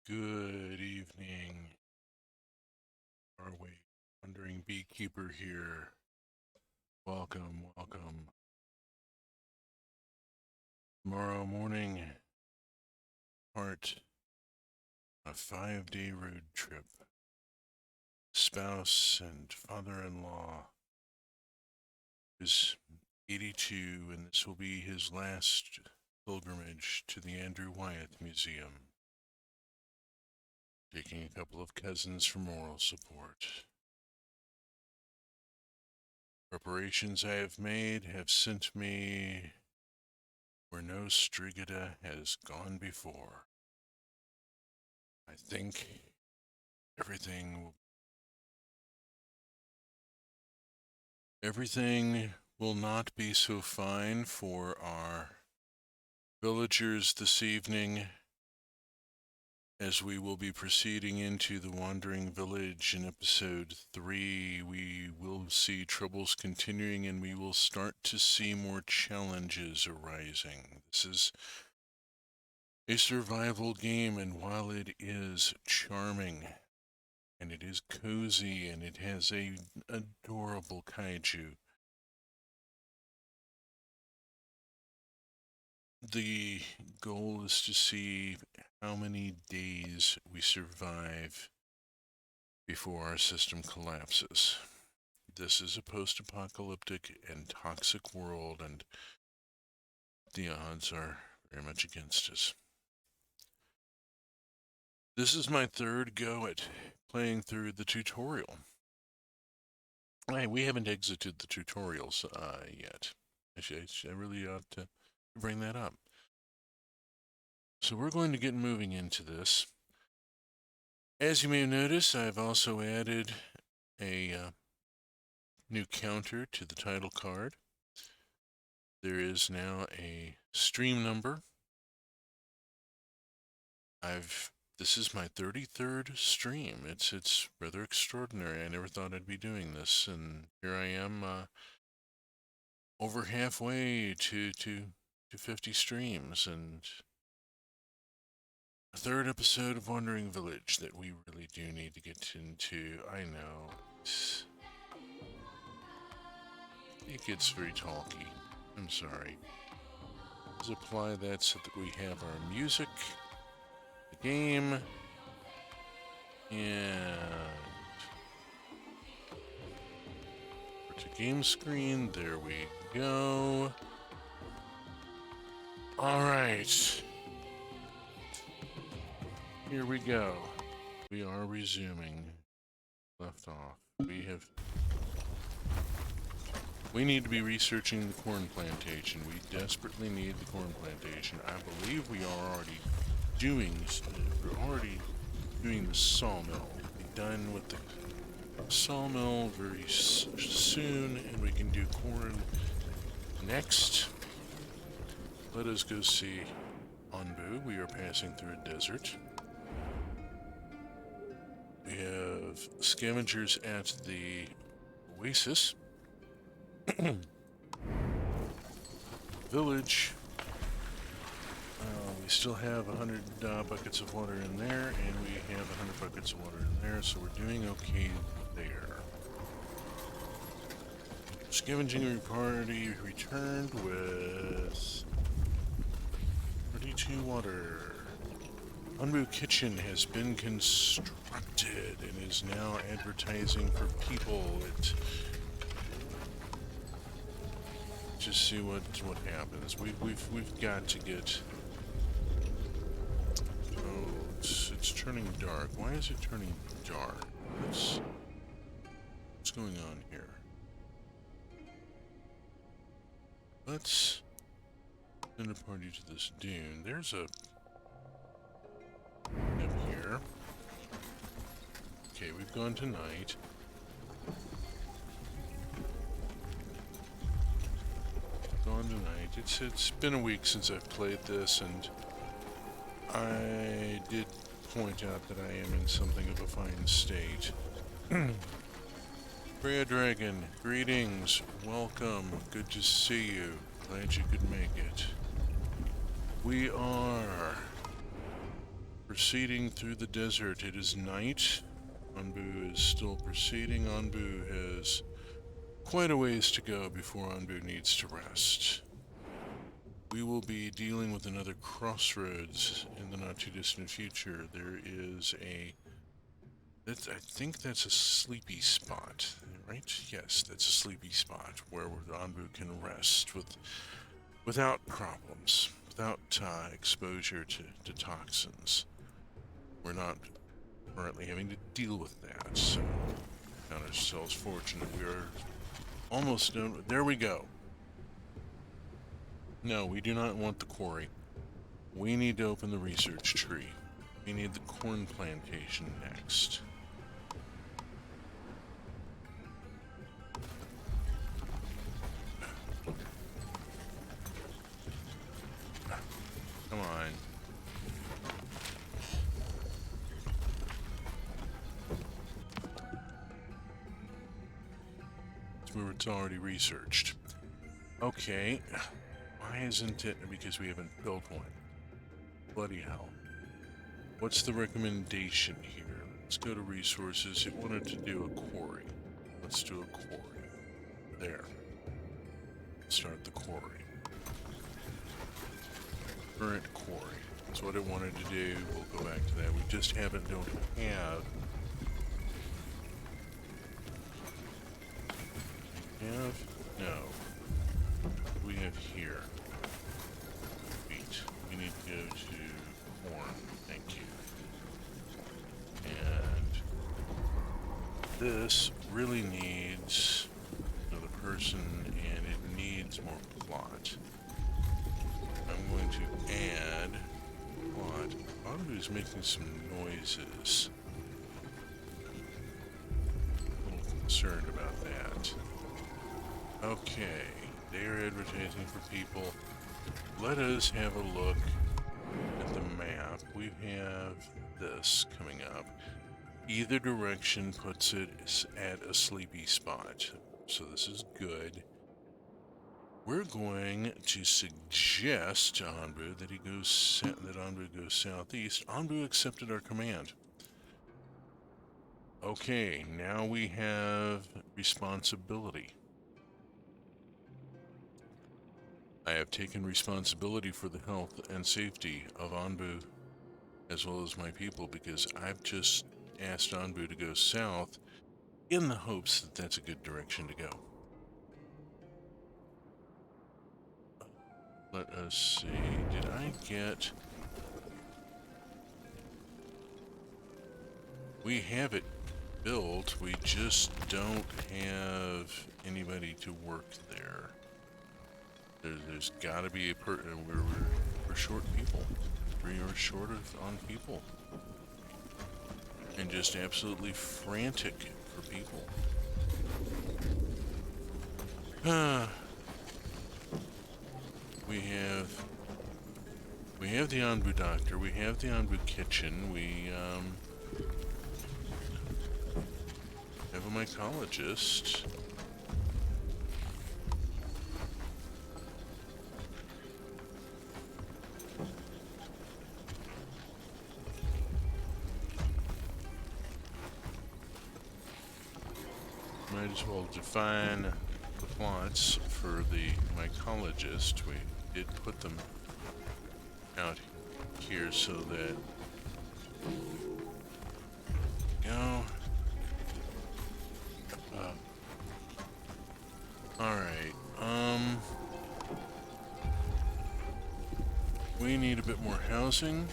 Good evening, our wandering beekeeper here. Welcome, welcome. Tomorrow morning, part a 5-day road trip. Spouse and father-in-law is 82, and this will be his last pilgrimage to the Andrew Wyatt Museum. Taking a couple of cousins for moral support. Preparations I have made have sent me where no Strigida has gone before. I think everything everything will not be so fine for our villagers this evening, as we will be proceeding into the Wandering Village in episode 3. We will see troubles continuing, and we will start to see more challenges arising. This is a survival game, and while it is charming and it is cozy and it has a adorable kaiju, the goal is to see how many days we survive before our system collapses. This is a post-apocalyptic and toxic world, and the odds are very much against us. This is my third go at playing through the tutorial. We haven't exited the tutorials yet. I really ought to bring that up. So we're going to get moving into this. As you may notice, I've also added a new counter to the title card. There is now a stream number. This is my 33rd stream. It's rather extraordinary. I never thought I'd be doing this, and here I am, over halfway to 50 streams, and a third episode of Wandering Village that we really do need to get into. I know it gets very talky. I'm sorry. Let's apply that so that we have our music, the game, and to game screen. There we go. All right. Here we go. We are resuming. Left off. We need to be researching the corn plantation. We desperately need the corn plantation. I believe we are already doing the sawmill. We'll be done with the sawmill very soon, and we can do corn next. Let us go see Anbu. We are passing through a desert. We have scavengers at the oasis. Village. We still have 100 buckets of water in there, and we have 100 buckets of water in there, so we're doing okay there. Scavenging party returned with 32 water. Anbu Kitchen has been constructed and is now advertising for people. Just see what happens. We've got to get. Oh, it's turning dark. Why is it turning dark? What's going on here? Let's send a party to this dune. There's a up here. Okay, we've gone to night. Gone tonight. It's been a week since I've played this, and I did point out that I am in something of a fine state. Freya Dragon, greetings, welcome, good to see you. Glad you could make it. We are Proceeding through the desert. It is night. Anbu is still proceeding. Anbu has quite a ways to go before Anbu needs to rest. We will be dealing with another crossroads in the not too distant future. There is I think that's a sleepy spot, right? Yes, that's a sleepy spot where Anbu can rest without problems, without exposure to toxins. We're not currently having to deal with that, so count ourselves fortunate. We are almost done. There we go. No, we do not want the quarry. We need to open the research tree. We need the corn plantation next. Come on. It's already researched. Okay. Why isn't it? Because we haven't built one. Bloody hell. What's the recommendation here? Let's go to resources. It wanted to do a quarry. Let's do a quarry. There. Start the quarry. Current quarry. That's what it wanted to do. We'll go back to that. We just don't have. No. We have here. Wheat. We need to go to corn. Thank you. And this really needs another person, and it needs more plot. I'm going to add plot. Anbu's making some noises. A little concerned about that. Okay, they are advertising for people. Let us have a look at the map. We have this coming up. Either direction puts it at a sleepy spot, so this is good. We're going to suggest to Anbu that Anbu goes southeast. Anbu accepted our command. Okay, now we have responsibility. I have taken responsibility for the health and safety of Anbu as well as my people because I've just asked Anbu to go south in the hopes that that's a good direction to go. Let us see, did I get... We have it built, we just don't have anybody to work there. There's gotta be a we're short people. We are short on people. And just absolutely frantic for people. We have the Anbu doctor, we have the Anbu kitchen, we have a mycologist. Might as well define the plots for the mycologist. We did put them out here so that alright, we need a bit more housing.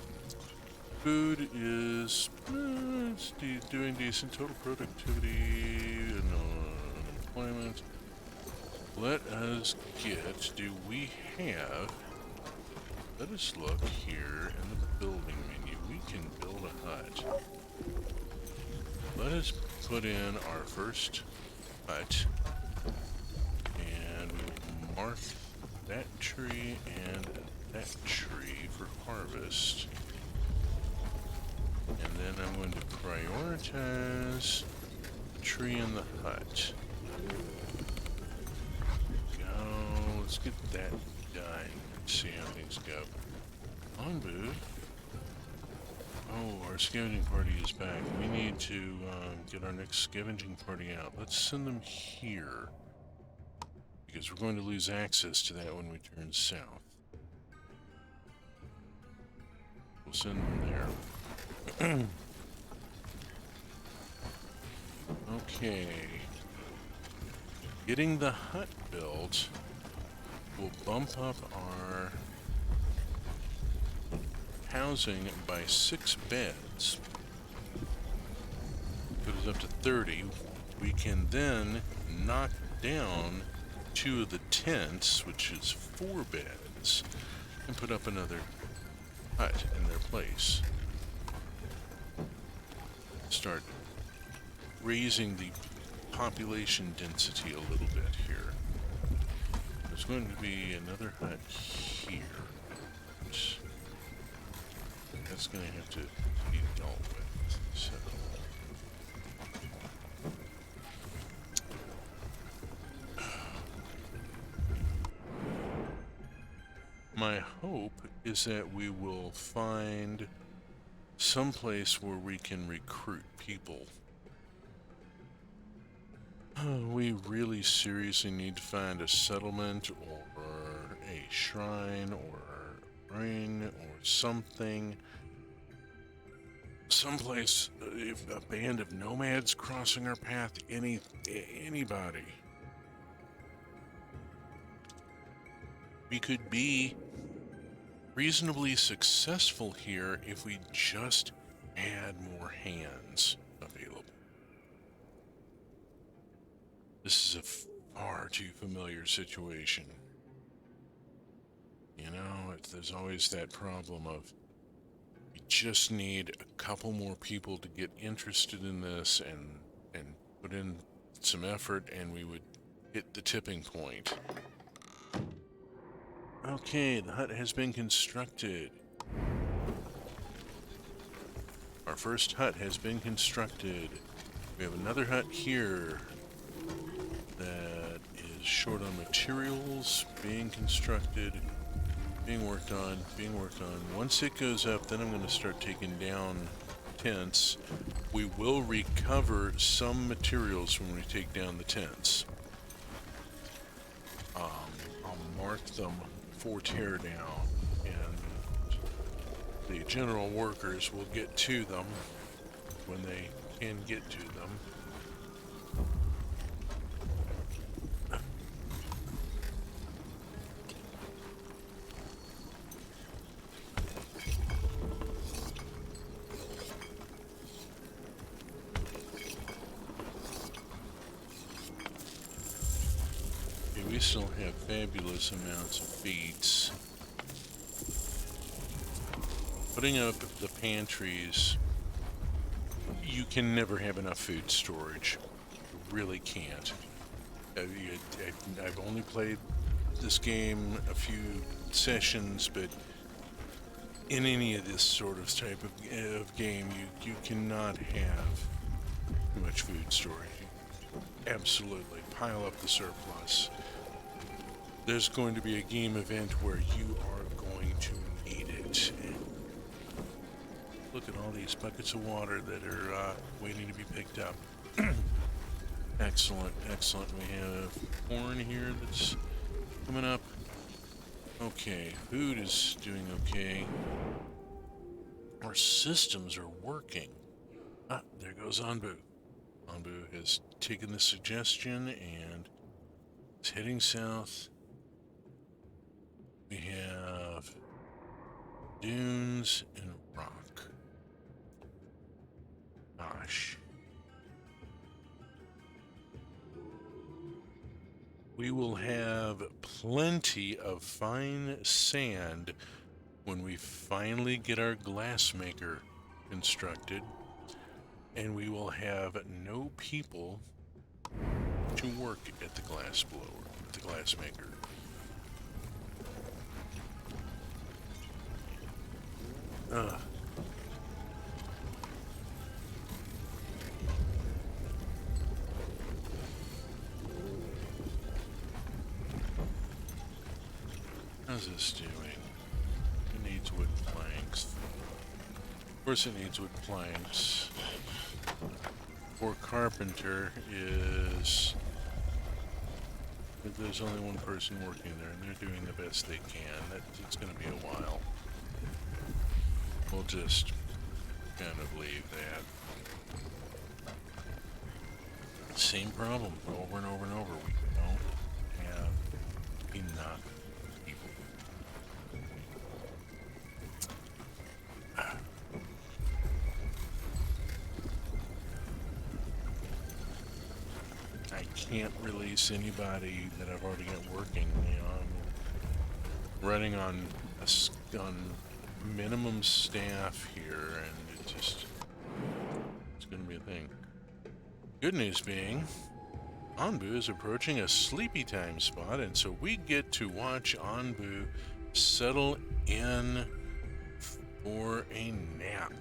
Food is it's doing decent. Total productivity and unemployment. Let us get, let us look here in the building menu. We can build a hut. Let us put in our first hut. And we will mark that tree and that tree for harvest. And then I'm going to prioritize the tree and the hut. Go, let's get that done. Let's see how things go. Anbu. Oh, our scavenging party is back. We need to get our next scavenging party out. Let's send them here, because we're going to lose access to that when we turn south. We'll send them there. Okay. Getting the hut built will bump up our housing by 6 beds. Put us up to 30. We can then knock down 2 of the tents, which is 4 beds, and put up another hut in their place. Start raising the population density a little bit here. There's going to be another hut here. That's going to have to be dealt with. So my hope is that we will find some place where we can recruit people. We really seriously need to find a settlement or a shrine or a ring or something. Someplace, if a band of nomads crossing our path, anybody. We could be reasonably successful here if we just had more hands available. This is a far too familiar situation. You know, there's always that problem of we just need a couple more people to get interested in this and put in some effort, and we would hit the tipping point. Okay, the hut has been constructed. Our first hut has been constructed. We have another hut here that is short on materials, being constructed, being worked on. Once it goes up, then I'm going to start taking down tents. We will recover some materials when we take down the tents. I'll mark them for teardown, and the general workers will get to them when they can get to them. We still have fabulous amounts of feeds. Putting up the pantries, you can never have enough food storage. You really can't. I've only played this game a few sessions, but in any of this sort of type of game, you cannot have too much food storage. Absolutely. Pile up the surplus. There's going to be a game event where you are going to need it. And look at all these buckets of water that are waiting to be picked up. Excellent, excellent. We have corn here that's coming up. Okay, food is doing okay. Our systems are working. Ah, there goes Anbu. Anbu has taken the suggestion and is heading south. We have dunes and rock. Gosh. We will have plenty of fine sand when we finally get our glassmaker constructed, and we will have no people to work at the glassmaker. How's this doing? It needs wood planks. course it needs wood planks. For carpenter is... There's only one person working there, and they're doing the best they can. It's going to be a while. We'll just kind of leave that. Same problem over and over and over. We don't have enough people. I can't release anybody that I've already got working. You know, I'm running on minimum staff here, and it's going to be a thing. Good news being, Anbu is approaching a sleepy time spot, and so we get to watch Anbu settle in for a nap.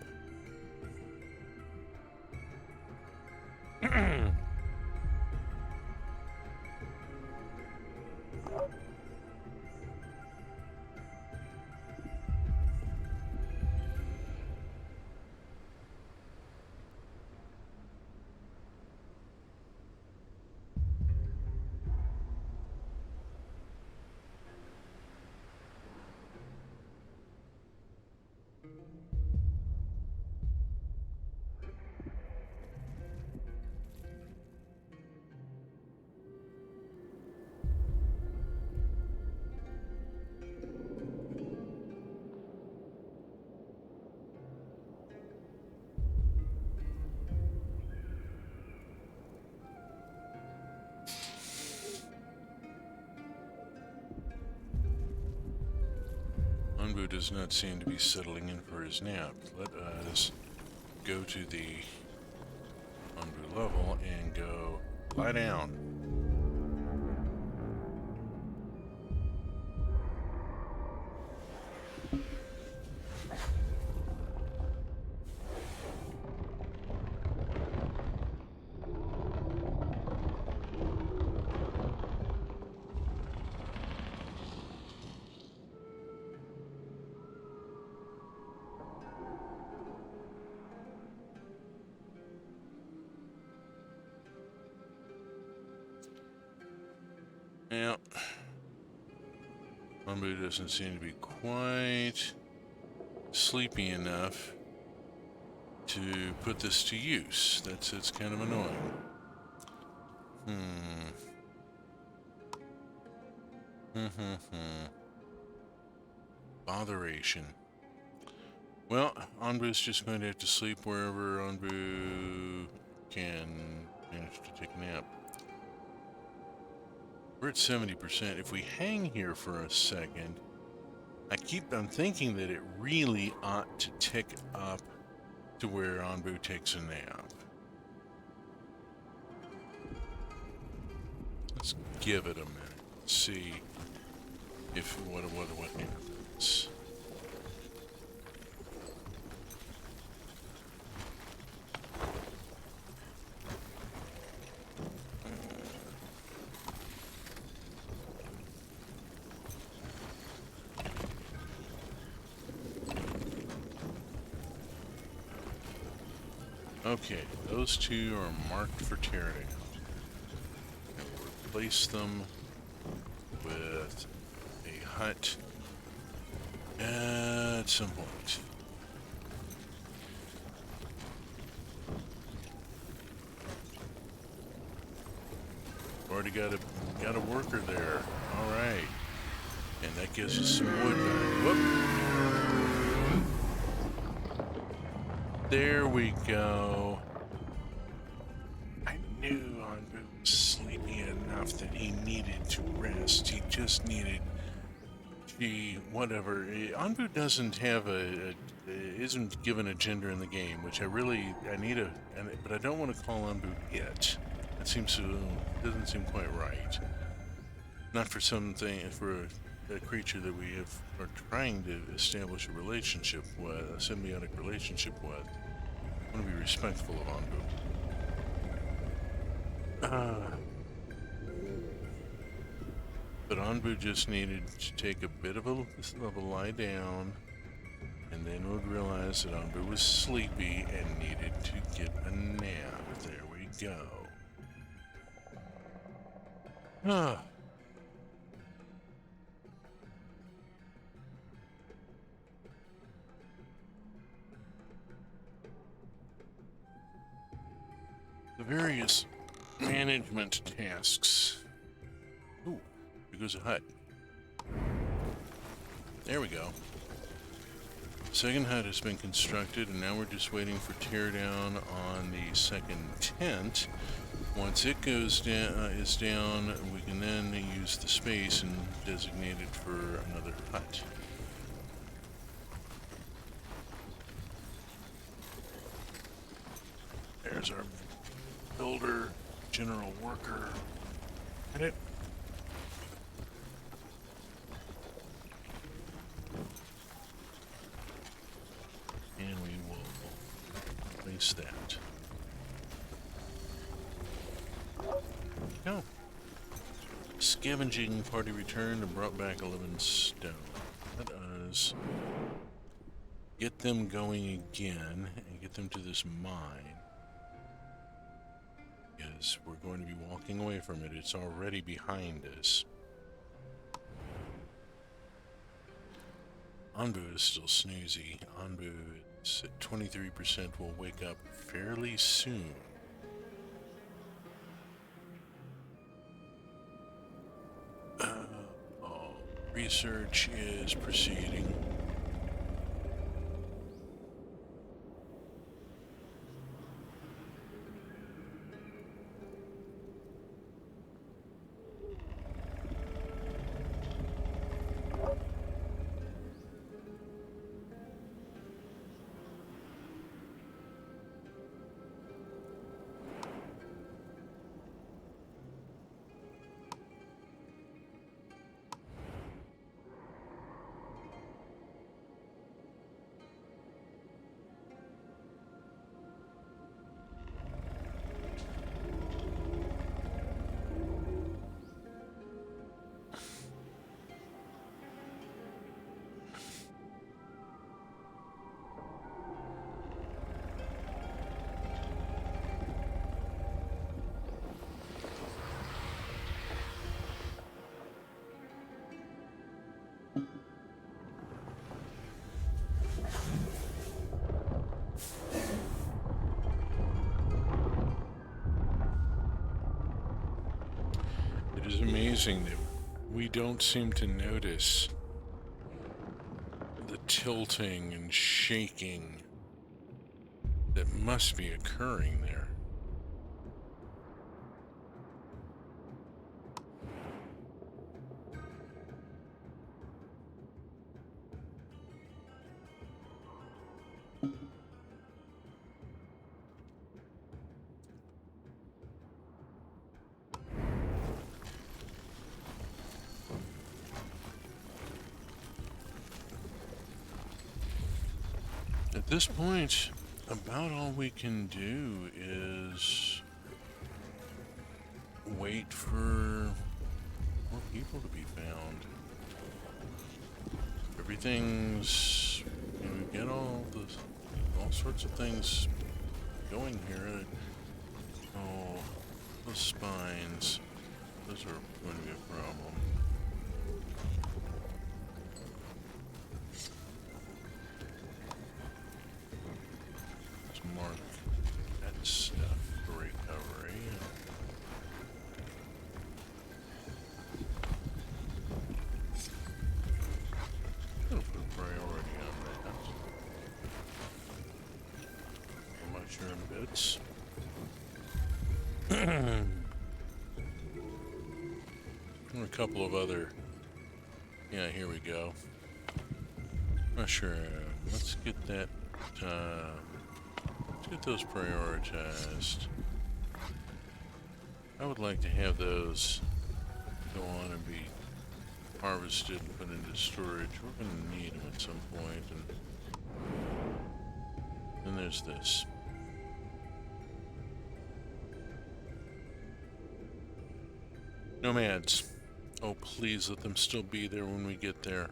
Anbu does not seem to be settling in for his nap. Let us go to the Anbu level and go lie down. Yeah, Anbu doesn't seem to be quite sleepy enough to put this to use. It's kind of annoying. Botheration. Well, Anbu's just going to have to sleep wherever Anbu can manage to take a nap. We're at 70%. If we hang here for a second, I'm thinking that it really ought to tick up to where Anbu takes a nap. Let's give it a minute. See if what happens. Okay, those two are marked for tear down. And we'll replace them with a hut at some point. Already got a worker there. All right, and that gives us some wood back. Whoop. There we go. I knew Anbu was sleepy enough that he needed to rest. He just needed, whatever. Anbu doesn't have isn't given a gender in the game, which I need but I don't want to call Anbu it. That doesn't seem quite right. Not for a creature that we are trying to establish a relationship with, a symbiotic relationship with. I want to be respectful of Anbu. But Anbu just needed to take a bit of a lie down. and then would realize that Anbu was sleepy and needed to get a nap. There we go. Ah. The various management tasks. Ooh, here goes a hut. There we go. Second hut has been constructed, and now we're just waiting for teardown on the second tent. Once it goes down, is down, we can then use the space and designate it for another hut. There's our builder, general worker. Got it. And we will place that. Go. Scavenging party returned and brought back 11 stone. Let us get them going again and get them to this mine. Because we're going to be walking away from it. It's already behind us. Anbu is still snoozy. Anbu is at 23%. Will wake up fairly soon. Research is proceeding. It is amazing that we don't seem to notice the tilting and shaking that must be occurring there. At this point, about all we can do is wait for more people to be found. Everything's, we get all sorts of things going here. Oh, those spines, those are going to be a problem. Mark that stuff for recovery. I'm gonna put priority on that. Mushroom bits. And a couple of other. Yeah, here we go. Mushroom. Let's get that. Get those prioritized. I would like to have those go on and be harvested and put into storage. We're going to need them at some point. And then there's this. Nomads. Oh, please let them still be there when we get there.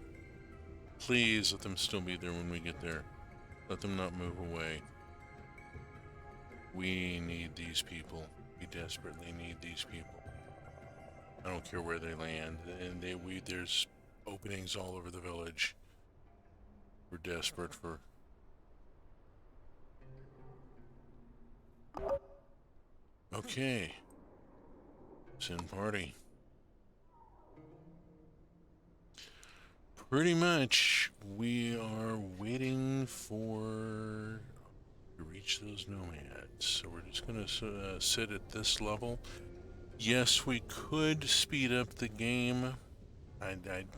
Please let them still be there when we get there. Let them not move away. We need these people. We desperately need these people. I don't care where they land. And there's openings all over the village. We're desperate for... Okay. Send party. Pretty much, we are waiting for to reach those nomads. So we're just going to sit at this level. Yes, we could speed up the game. I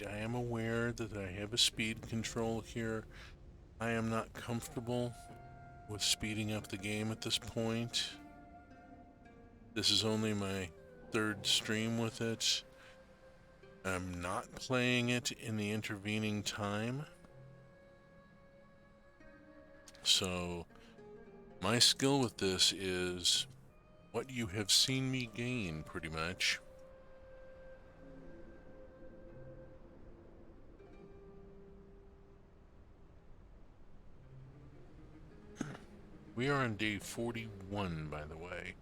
am aware that I have a speed control here. I am not comfortable with speeding up the game at this point. This is only my third stream with it. I'm not playing it in the intervening time. So, my skill with this is what you have seen me gain, pretty much. We are on day 41, by the way.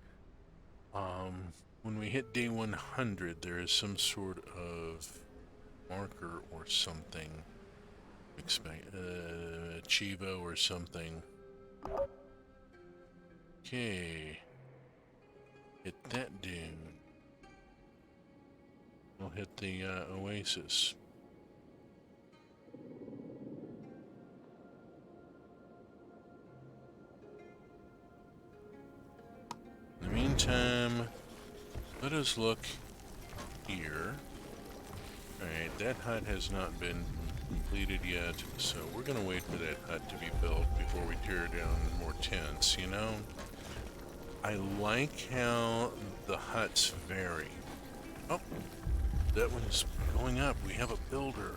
When we hit day 100, there is some sort of marker or something. Chivo or something. Okay. Hit that dune. We'll hit the oasis. In the meantime, let us look here. Alright, that hut has not been completed yet, so we're gonna wait for that hut to be built before we tear down more tents, you know? I like how the huts vary. Oh, that one is going up. We have a builder.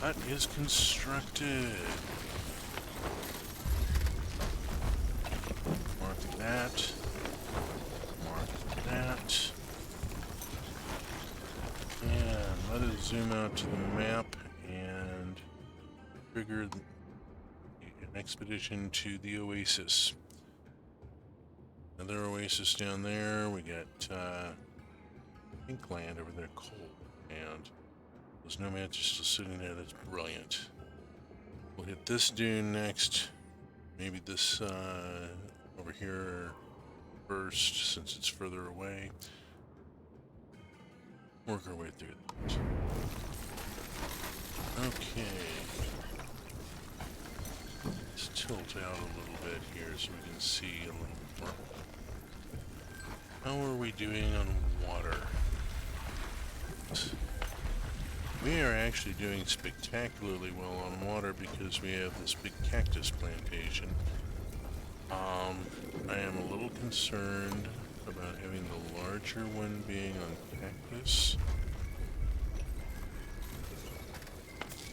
Hut is constructed. Mark that. Mark that. And let us zoom out to the map and trigger an expedition to the oasis. Another oasis down there. We got pink land over there, coal, and those nomads are still sitting there. That's brilliant. We'll hit this dune next. Maybe this over here first, since it's further away. Work our way through that. Okay. Let's tilt out a little bit here so we can see a little more. How are we doing on water? We are actually doing spectacularly well on water because we have this big cactus plantation. I am a little concerned about having the larger one being on cactus.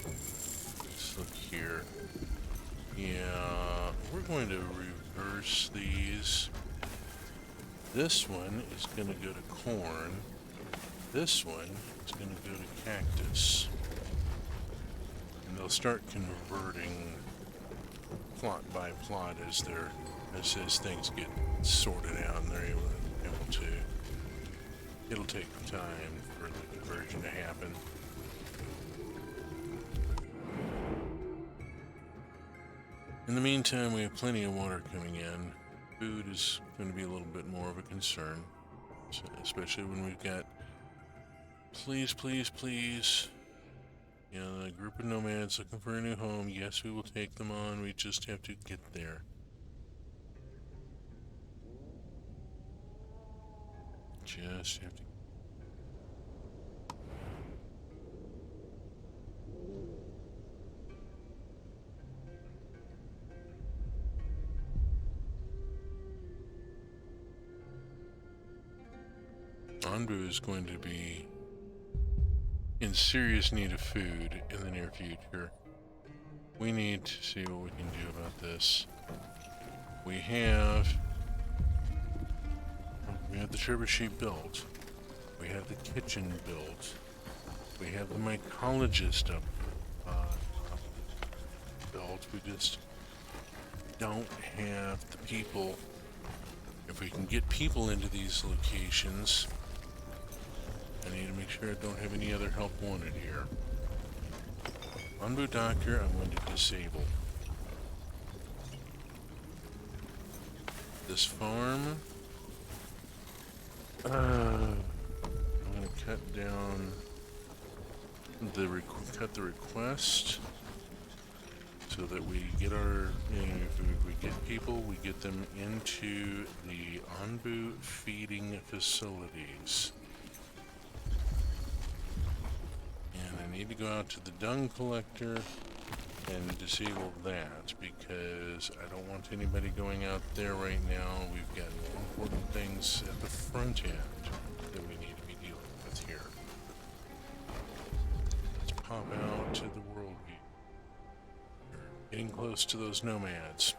Let's look here. Yeah, we're going to reverse these. This one is going to go to corn. This one is going to go to cactus. And they'll start converting plot by plot as things get sorted out and they're able to. It'll take time for the conversion to happen. In the meantime, we have plenty of water coming in. Food is going to be a little bit more of a concern, especially when we've got, please, please, please, you know, a group of nomads looking for a new home. Yes, we will take them on. We just have to get there. Just have to. Anbu is going to be in serious need of food in the near future. We need to see what we can do about this. We have the trebuchet built. We have the kitchen built. We have the mycologist up built. We just don't have the people. If we can get people into these locations, I need to make sure I don't have any other help wanted here. Anbu Doctor, I'm going to disable. This farm, I'm going to cut down cut the request so that we get our, if we get people, we get them into the Anbu feeding facilities. And I need to go out to the dung collector and disable that because I don't want anybody going out there right now. We've got important things at the front end that we need to be dealing with here. Let's pop out to the world view. Getting close to those nomads.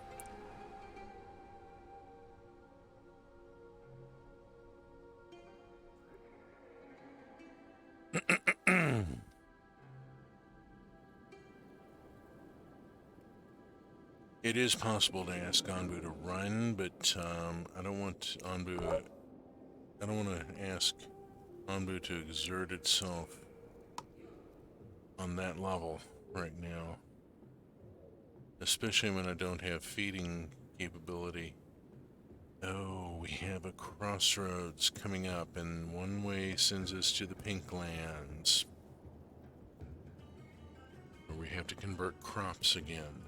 It is possible to ask Anbu to run, but I don't want Anbu. I don't want to ask Anbu to exert itself on that level right now, especially when I don't have feeding capability. Oh, we have a crossroads coming up, and one way sends us to the Pink Lands, where we have to convert crops again.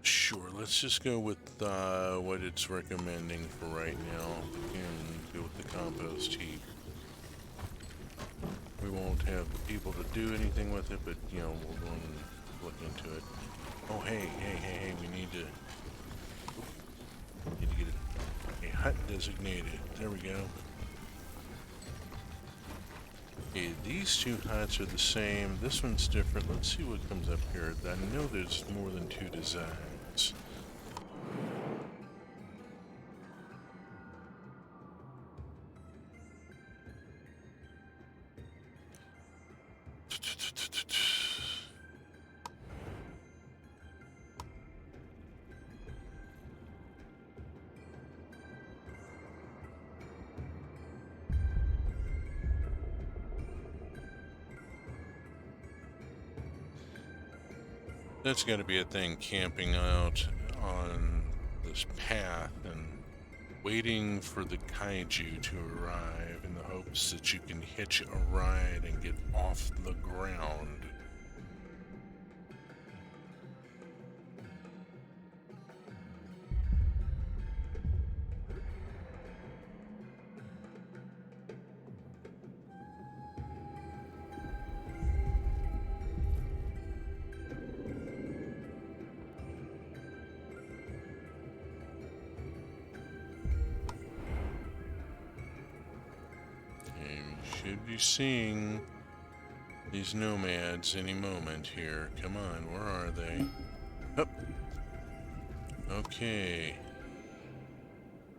Sure, let's just go with what it's recommending for right now and go with the compost heap. We won't have the people to do anything with it, but we'll go and look into it. Oh, hey, we need to get a hut designated. There we go. Okay, these two huts are the same. This one's different. Let's see what comes up here. I know there's more than two designs. That's got to be a thing, camping out on this path and waiting for the kaiju to arrive in the hopes that you can hitch a ride and get off the ground. Should be seeing these nomads any moment here. Come on, where are they? Oh. Okay.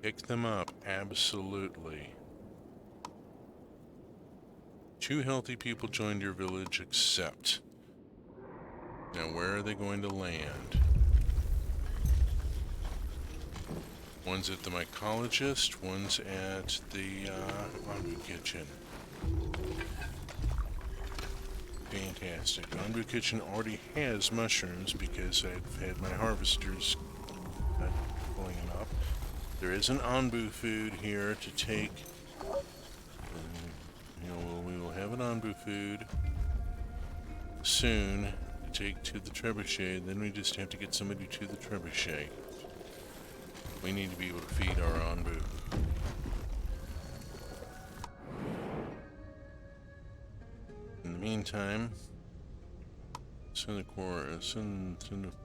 Pick them up, absolutely. 2 healthy people joined your village, except. Now, where are they going to land? One's at the mycologist, one's at the Anbu kitchen. Fantastic. Anbu kitchen already has mushrooms because I've had my harvesters pulling them up. There is an Anbu food here to take. We will have an Anbu food soon to take to the trebuchet. Then we just have to get somebody to the trebuchet. We need to be able to feed our Anbu. In the meantime, send the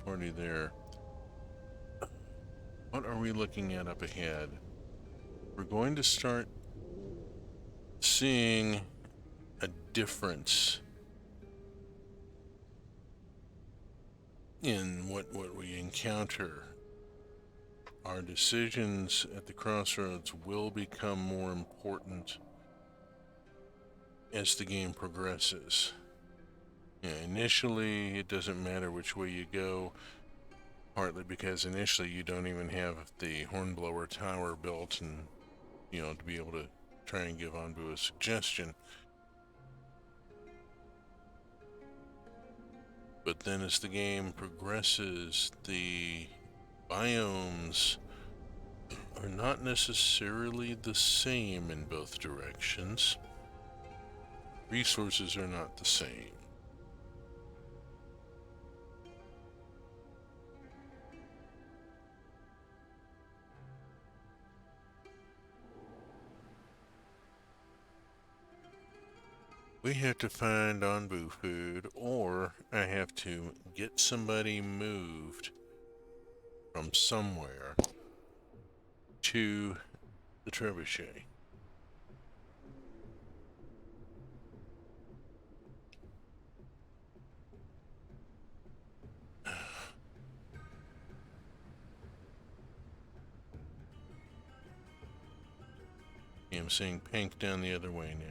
party there. What are we looking at up ahead? We're going to start seeing a difference in what we encounter. Our decisions at the crossroads will become more important as the game progresses. Initially, it doesn't matter which way you go, partly because initially you don't even have the Hornblower Tower built and, to be able to try and give Anbu a suggestion. But then as the game progresses, the biomes are not necessarily the same in both directions. Resources are not the same. We have to find Anbu food, or I have to get somebody moved from somewhere to the trebuchet. I'm seeing pink down the other way now.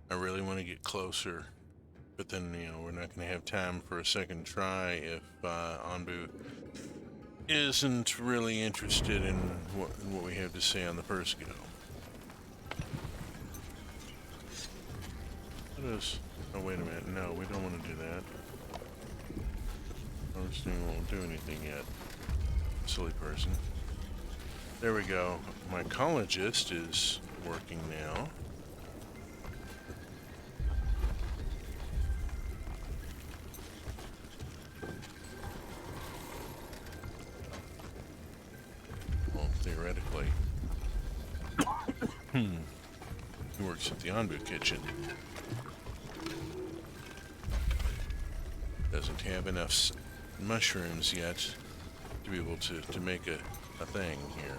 I really want to get closer, but then, we're not going to have time for a second try if Anbu isn't really interested in what we have to say on the first go. What is... Oh, wait a minute. No, we don't want to do that. Harvesting won't do anything yet. Silly person. There we go. My ecologist is working now. Well, theoretically. He works at the Anbu kitchen. Doesn't have enough mushrooms yet to be able to make a thing here.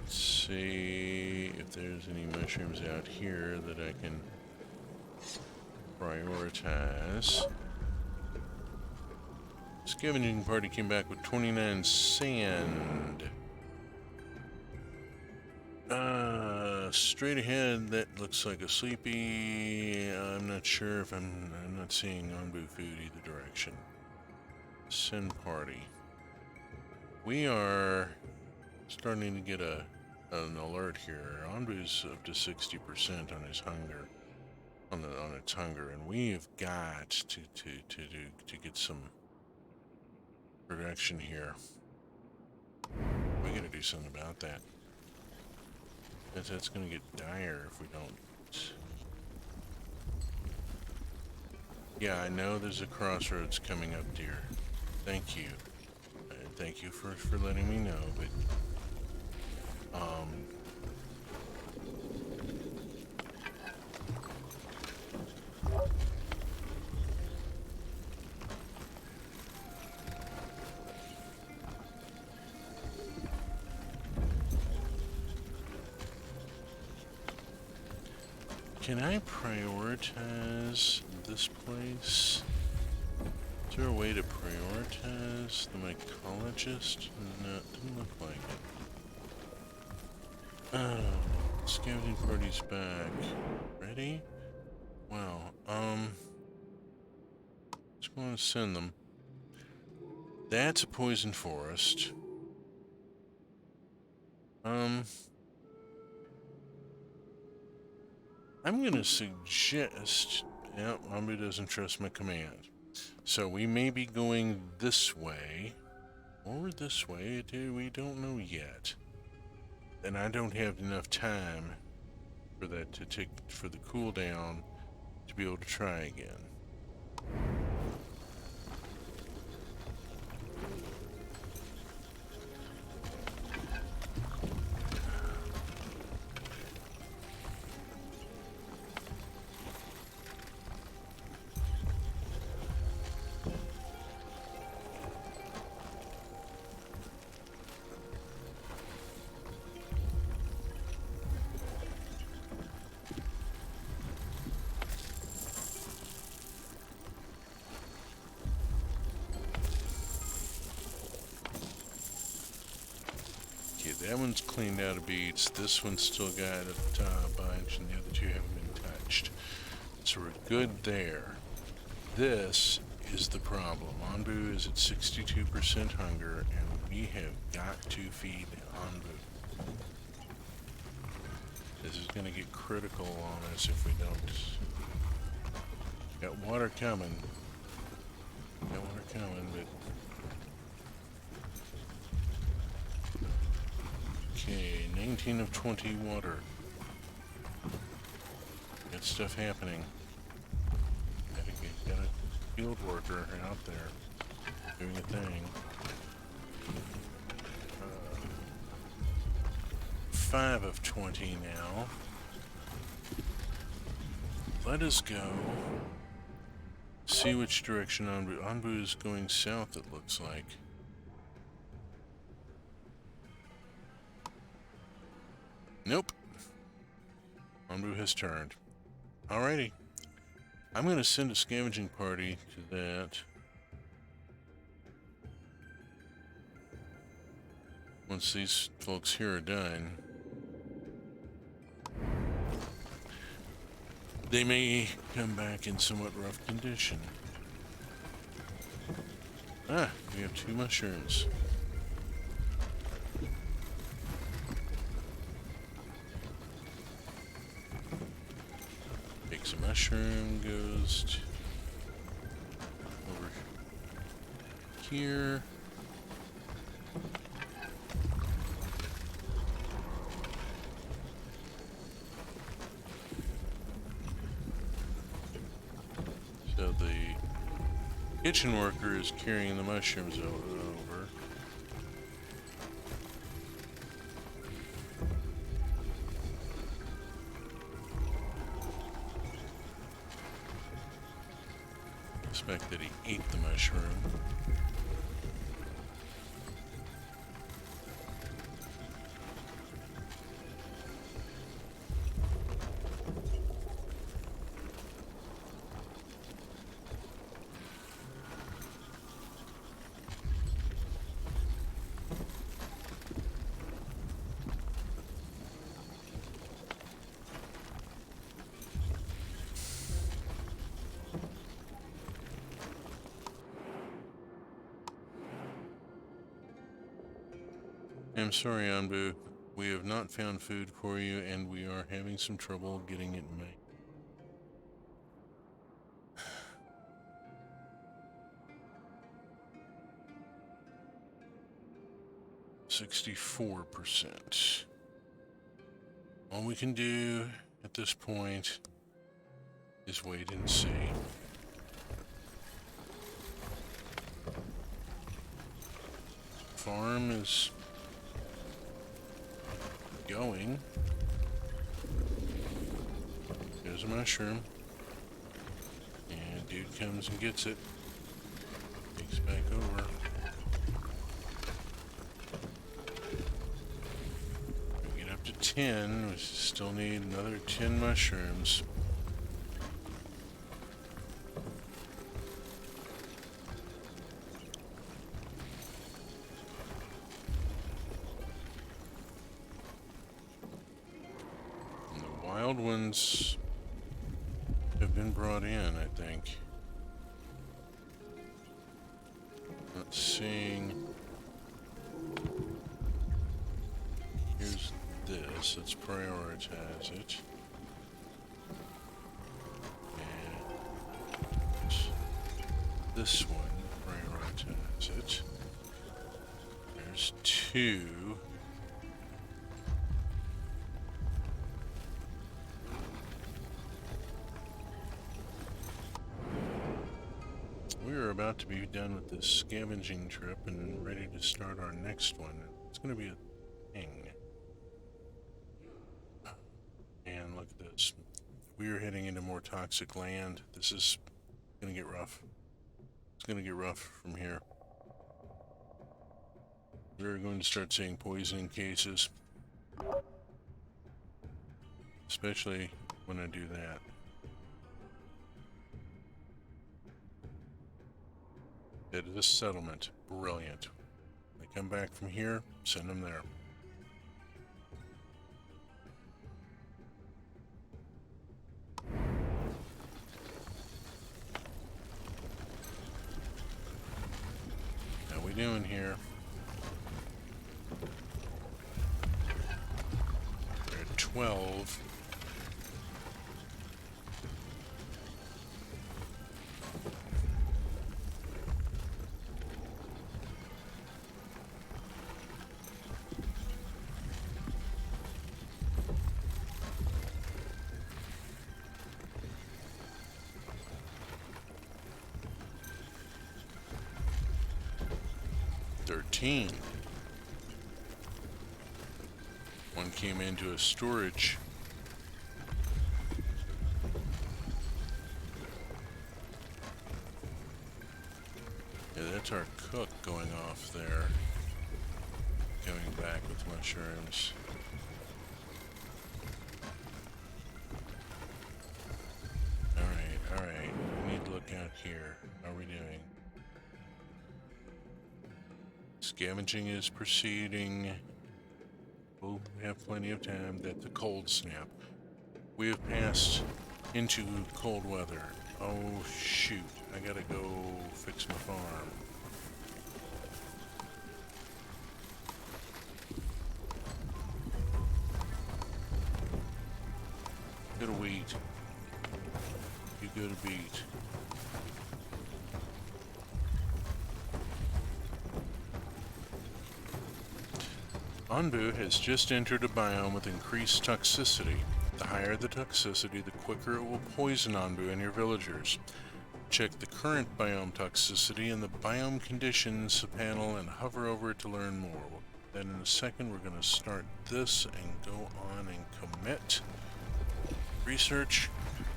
Let's see if there's any mushrooms out here that I can prioritize. Scavenging party came back with 29 sand. Straight ahead, that looks like a sleepy. I'm not sure if I'm not seeing Anbu food either direction. Send party. We are starting to get an alert here. Anbu's up to 60% on his hunger, on its hunger, and we have got to get some production here. We gotta do something about that. That's gonna get dire if we don't. Yeah, I know there's a crossroads coming up, dear. Thank you. Thank you for letting me know, but can I prioritize this place? Is there a way to prioritize the mycologist? No, it doesn't look like it. Oh, scavenging party's back. Ready? Wow, just want to send them. That's a poison forest. I'm gonna suggest... Yep, Anbu doesn't trust my command. So we may be going this way, or this way, we don't know yet. And I don't have enough time for that to take, for the cooldown to be able to try again. Okay, that one's cleaned out of beets. This one's still got a bunch, and the other two haven't been touched. So we're good there. This is the problem. Anbu is at 62% hunger, and we have got to feed Anbu. This is going to get critical on us if we don't. Got water coming. Got water coming, but... Okay, 19 of 20 water. Got stuff happening. Got a field worker out there doing a thing. 5 of 20 now. Let us go. See which direction Anbu. Anbu is going south, it looks like. Nope. Anbu has turned. Alrighty. I'm going to send a scavenging party to that. Once these folks here are done. They may come back in somewhat rough condition. Ah, we have 2 mushrooms. Takes a mushroom, goes over here. So the kitchen worker is carrying the mushrooms over. Expect that he ate the mushroom. I'm sorry, Anbu. We have not found food for you, and we are having some trouble getting it made. %. All we can do at this point is wait and see. Farm is going. There's a mushroom. And dude comes and gets it. Takes it back over. We get up to 10. We still need another 10 mushrooms. Wild ones have been brought in, I think. Not seeing. Here's this. Let's prioritize it. And this one, prioritize it. There's 2. about to be done with this scavenging trip and ready to start our next one. It's going to be a thing. And look at this. We are heading into more toxic land. This is going to get rough. It's going to get rough from here. We're going to start seeing poisoning cases. Especially when I do that. It is a settlement. Brilliant. They come back from here, send them there. How we doing here? We're at 12. One came into a storage. Yeah, that's our cook going off there. Coming back with mushrooms. Alright. We need to look out here. How are we doing? Scavenging is proceeding. Oh, we have plenty of time. That's a cold snap. We have passed into cold weather. Oh, shoot. I gotta go fix my farm. Go to wheat. You go to beet. Anbu has just entered a biome with increased toxicity. The higher the toxicity, the quicker it will poison Anbu and your villagers. Check the current biome toxicity in the biome conditions panel and hover over it to learn more. Then in a second we're going to start this and go on and commit. Research.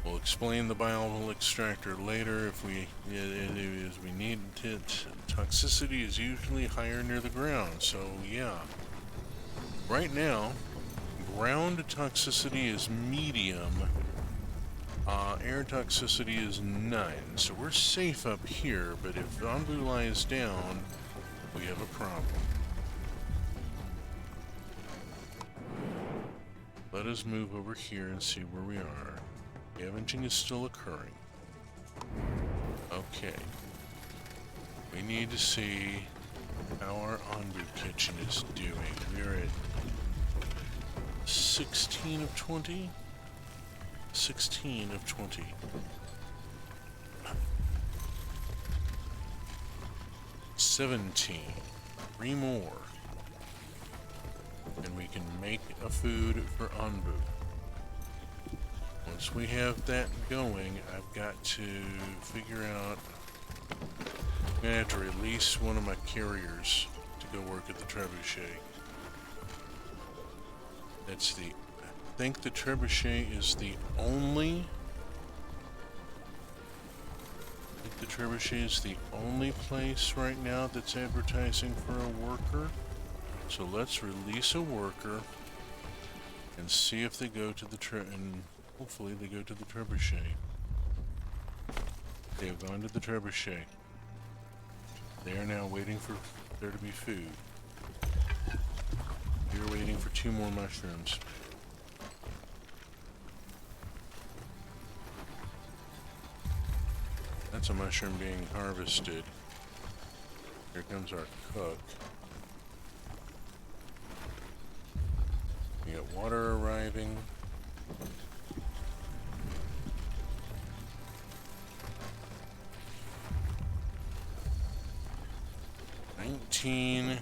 We'll explain the biomal extractor later if we need it. Toxicity is usually higher near the ground, so yeah. Right now, ground toxicity is medium, air toxicity is none, so we're safe up here, but if Anbu lies down, we have a problem. Let us move over here and see where we are. Scavenging is still occurring. Okay. We need to see how our Anbu kitchen is doing. We're at 16 of 20? 16 of 20. 17. 3 more. And we can make a food for Anbu. Once we have that going, I've got to figure out... I'm going to have to release one of my carriers to go work at the trebuchet. That's the... I think the trebuchet is the only... the trebuchet is the only place right now that's advertising for a worker. So let's release a worker and see if they go to the and hopefully they go to the trebuchet. They have gone to the trebuchet. They are now waiting for there to be food. We are waiting for 2 more mushrooms. That's a mushroom being harvested. Here comes our cook. We got water arriving. $19.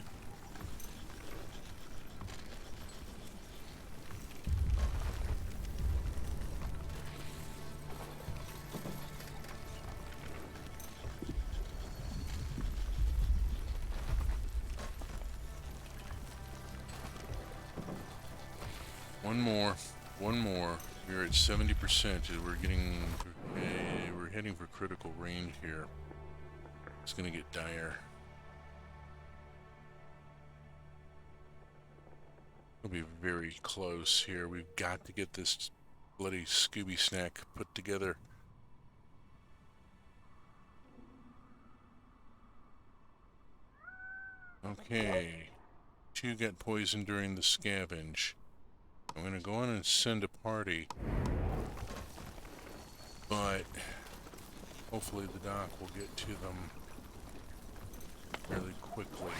One more. We're at 70%. We're heading for critical range here. It's gonna get dire. We'll be very close here. We've got to get this bloody Scooby snack put together. Okay. 2 got poisoned during the scavenge. I'm gonna go in and send a party. But hopefully the doc will get to them fairly quickly.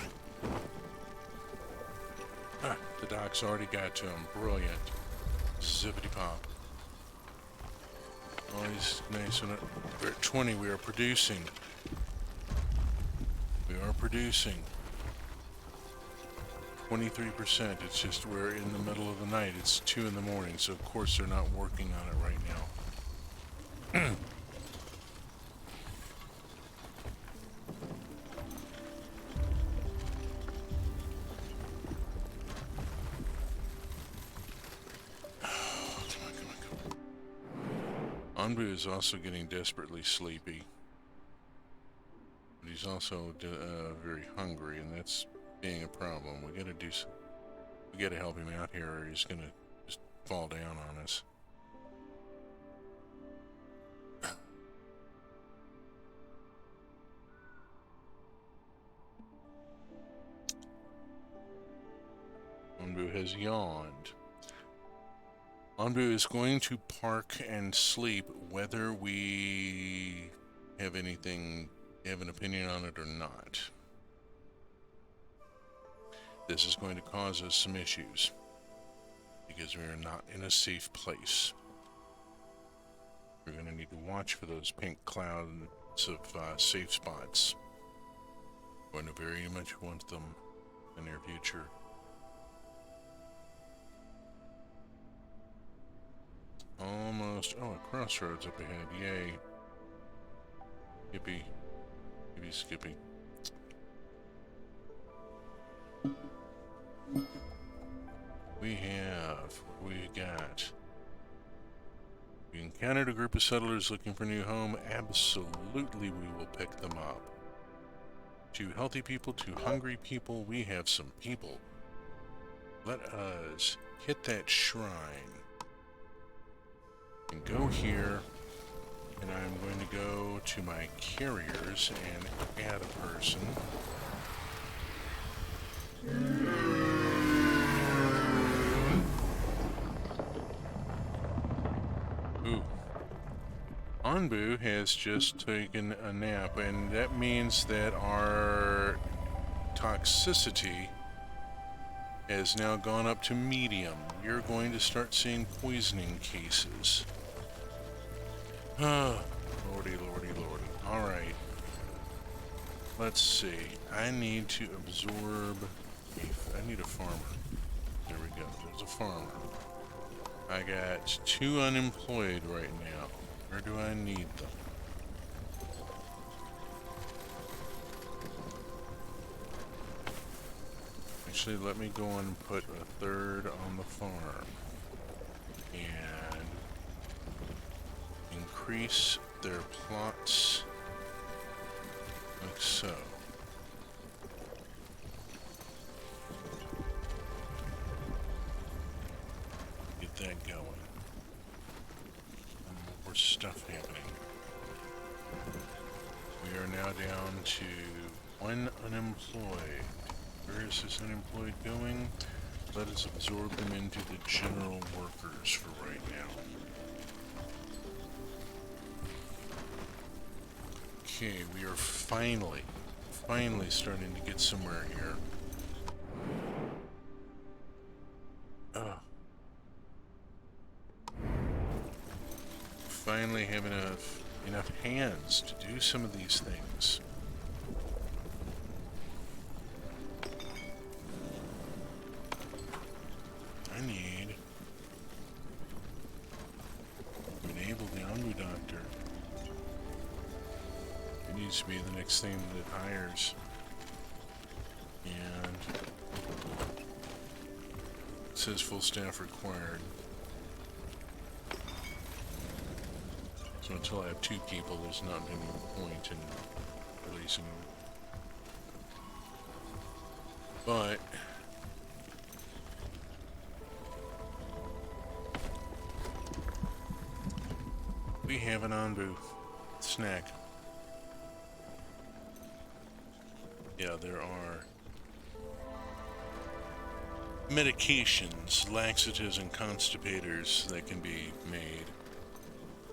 Ah, the doc's already got to him. Brilliant. Zippity pop. Always nice when we're at 20. We are producing. We are producing. 23%. It's just we're in the middle of the night. It's 2 in the morning, so of course they're not working on it right now. Anbu is also getting desperately sleepy. But he's also very hungry, and that's being a problem. We gotta help him out here, or he's gonna just fall down on us. Anbu has yawned. Anbu is going to park and sleep whether we have an opinion on it or not. This is going to cause us some issues because we are not in a safe place. We're going to need to watch for those pink clouds of safe spots. We're going to very much want them in the near future. Almost. Oh, a crossroads up ahead. Yay. Skippy. Maybe Skippy. We got. We encountered a group of settlers looking for a new home. Absolutely, we will pick them up. 2 healthy people, 2 hungry people. We have some people. Let us hit that shrine. And go here, and I'm going to go to my carriers and add a person. Ooh. Anbu has just taken a nap, and that means that our toxicity has now gone up to medium. You're going to start seeing poisoning cases. Lordy, lordy, lordy. Alright. Let's see. I need to absorb... I need a farmer. There we go. There's a farmer. I got 2 unemployed right now. Where do I need them? Actually, let me go and put a 3rd on the farm. And increase their plots like so. Get that going. More stuff happening. We are now down to 1 unemployed. Where is this unemployed going? Let us absorb them into the general workers for right now. Okay, we are finally starting to get somewhere here. Finally have enough hands to do some of these things. I need to enable the Anbu doctor. It needs to be the next thing that hires. And it says full staff required. So until I have 2 people, there's not any point in releasing them. But we have an Anbu snack. Yeah, there are medications, laxatives, and constipators that can be made.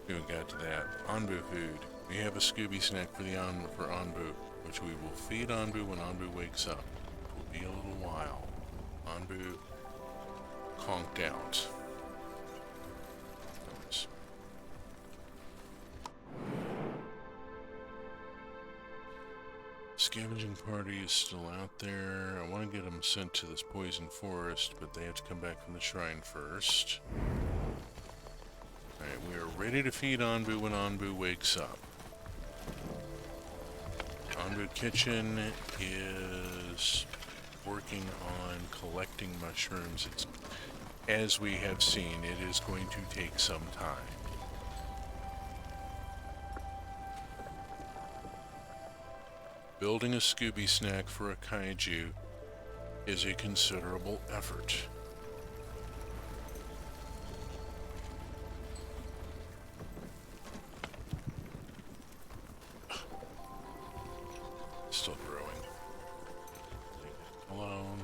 We haven't got to that. Anbu food. We have a Scooby snack for Anbu, which we will feed Anbu when Anbu wakes up. It will be a little while. Anbu conked out. Nice. Scavenging party is still out there. I want to get them sent to this poison forest, but they have to come back from the shrine first. Alright, we are ready to feed Anbu when Anbu wakes up. Anbu Kitchen is working on collecting mushrooms. It's, as we have seen, it is going to take some time. Building a Scooby snack for a kaiju is a considerable effort. Still growing. Leave it alone.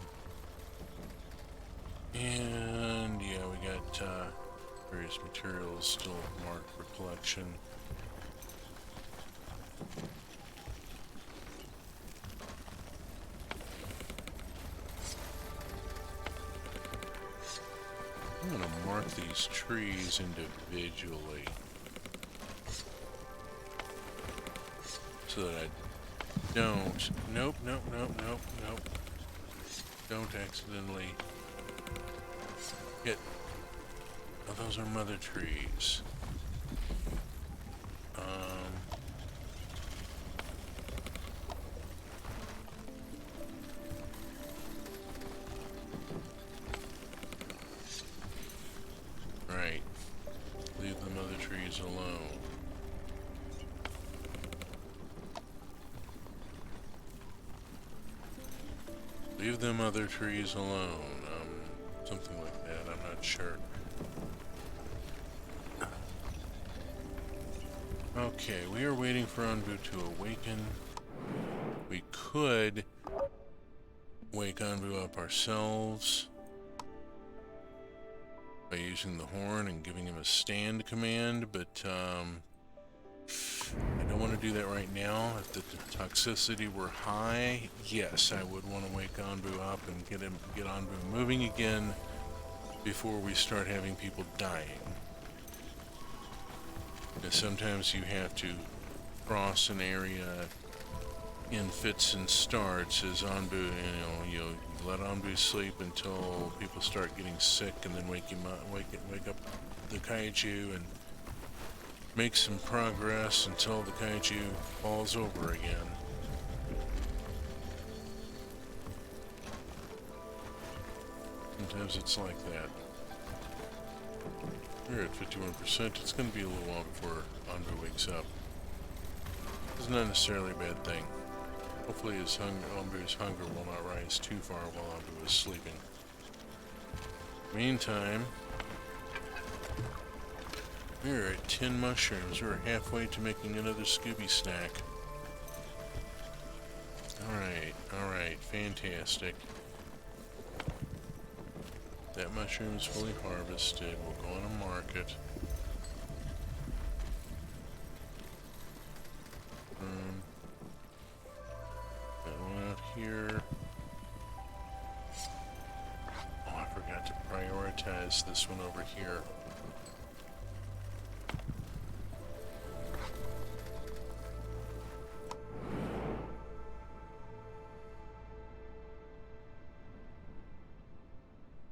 And yeah, we got various materials still marked for collection. I'm going to mark these trees individually so that I don't, nope, don't accidentally hit, oh, those are mother trees. Right, leave the mother trees alone. Leave them other trees alone. Something like that. I'm not sure. Okay, we are waiting for Anbu to awaken. We could wake Anbu up ourselves by using the horn and giving him a stand command, but I don't want to do that right now. If the toxicity were high, yes, I would want to wake Anbu up and get Anbu moving again before we start having people dying. Because sometimes you have to cross an area in fits and starts as Anbu, you let Anbu sleep until people start getting sick, and then wake up the kaiju and make some progress until the kaiju falls over again. Sometimes it's like that. We're at 51%. It's going to be a little while before Anbu wakes up. It's not necessarily a bad thing. Hopefully Anbu's hunger will not rise too far while Anbu is sleeping. Meantime, we're at 10 mushrooms. We're halfway to making another Scooby snack. Alright, fantastic. That mushroom is fully harvested. We'll go on a market. That one out here. Oh, I forgot to prioritize this one over here.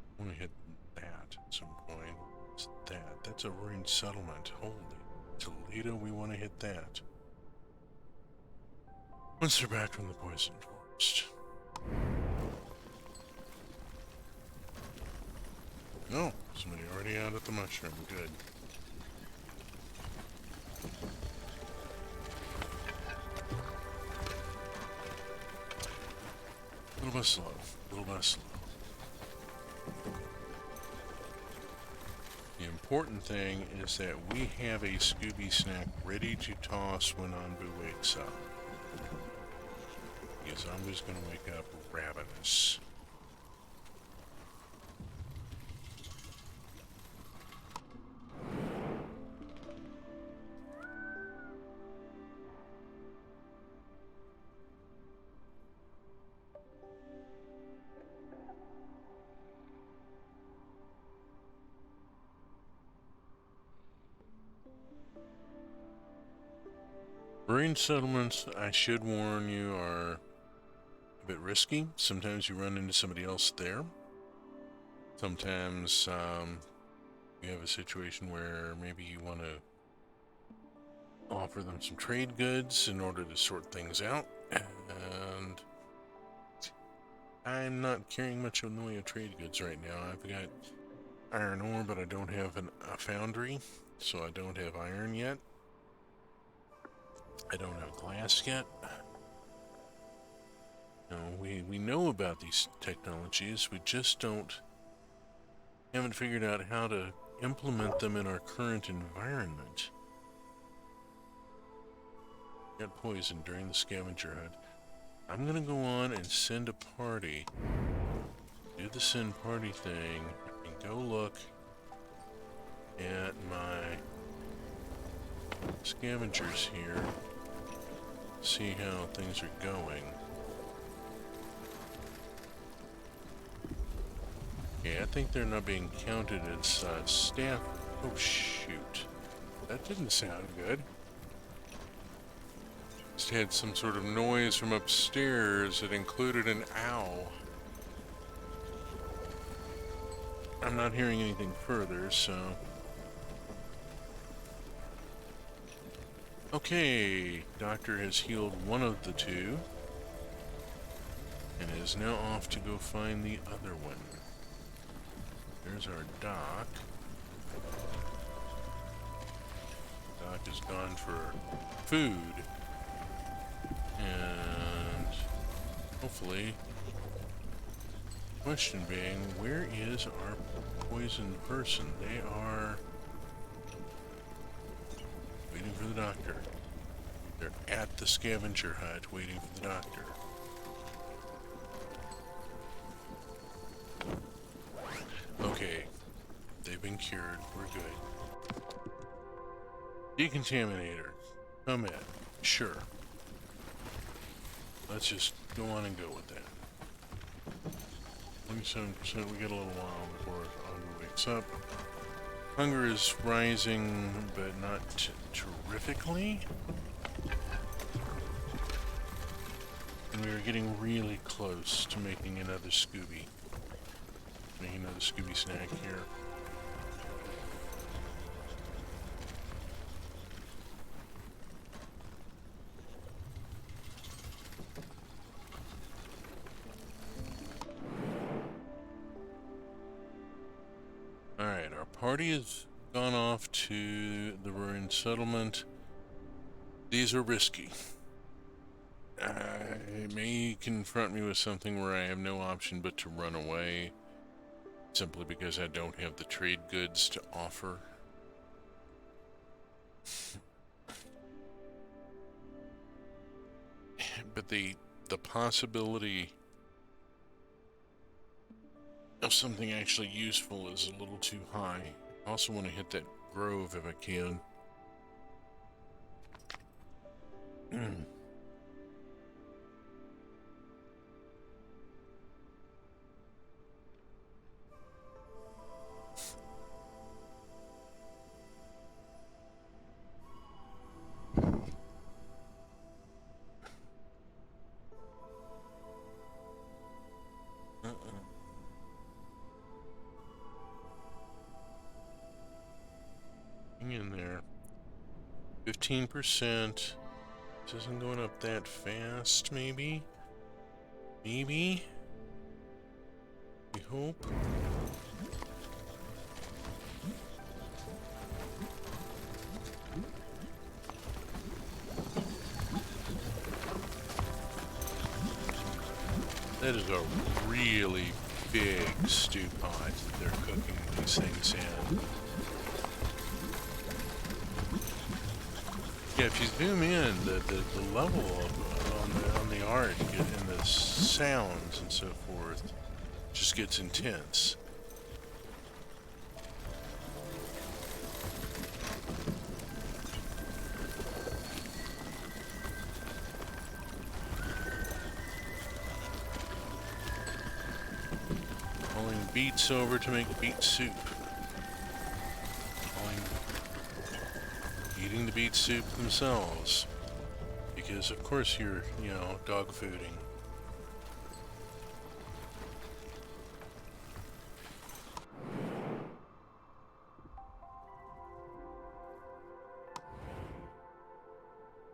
I want to hit that at some point. What's that? That's a ruined settlement. Holy Toledo, we want to hit that. Once they're back from the poison forest. No, somebody already out at the mushroom. Good. less slow. A little less slow. The important thing is that we have a Scooby snack ready to toss when Anbu wakes up. Because Anbu's going to wake up ravenous. Marine settlements, I should warn you, are a bit risky. Sometimes you run into somebody else there. Sometimes you have a situation where maybe you want to offer them some trade goods in order to sort things out. And I'm not carrying much in the way of trade goods right now. I've got iron ore, but I don't have a foundry, so I don't have iron yet. I don't have glass yet. No, we know about these technologies, we just haven't figured out how to implement them in our current environment. Got poisoned during the scavenger hunt. I'm gonna go on and send a party. Do the send party thing and go look at my scavengers here. See how things are going. Yeah, I think they're not being counted as staff. Oh shoot. That didn't sound good. Just had some sort of noise from upstairs that included an owl. I'm not hearing anything further, so... Okay, Doctor has healed one of the two, and is now off to go find the other one. There's our Doc. Doc is gone for food, and hopefully, question being, where is our poisoned person? They are waiting for the doctor. They're at the scavenger hut waiting for the doctor. Okay, they've been cured. We're good. Decontaminator. Come in. Sure. Let's just go on and go with that. 27%. We got a little while before Anbu wakes up. Hunger is rising, but not terrifically. And we are getting really close to making another Scooby. Making another Scooby snack here. Alright, our party has gone off to the ruined settlement. These are risky. It may confront me with something where I have no option but to run away, simply because I don't have the trade goods to offer. But the possibility of something actually useful is a little too high. I also want to hit that grove if I can. In there. 15%. This isn't going up that fast, maybe? Maybe? We hope. That is a really big stew pot that they're cooking these things in. Yeah, if you zoom in, the level of, on the art and the sounds and so forth just gets intense. Rolling beets over to make beet soup. Eating the beet soup themselves. Because of course you're, you know, dog fooding.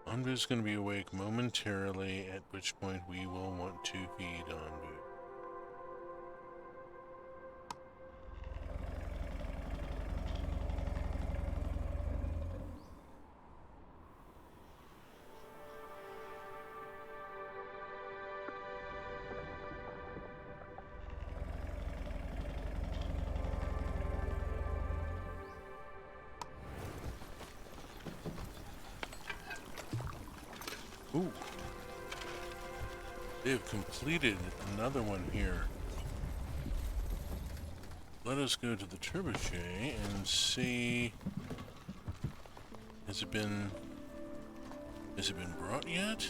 Anbu's going to be awake momentarily, at which point we will want to feed Anbu. Ooh. They've completed another one here. Let us go to the trebuchet and see. Has it been brought yet?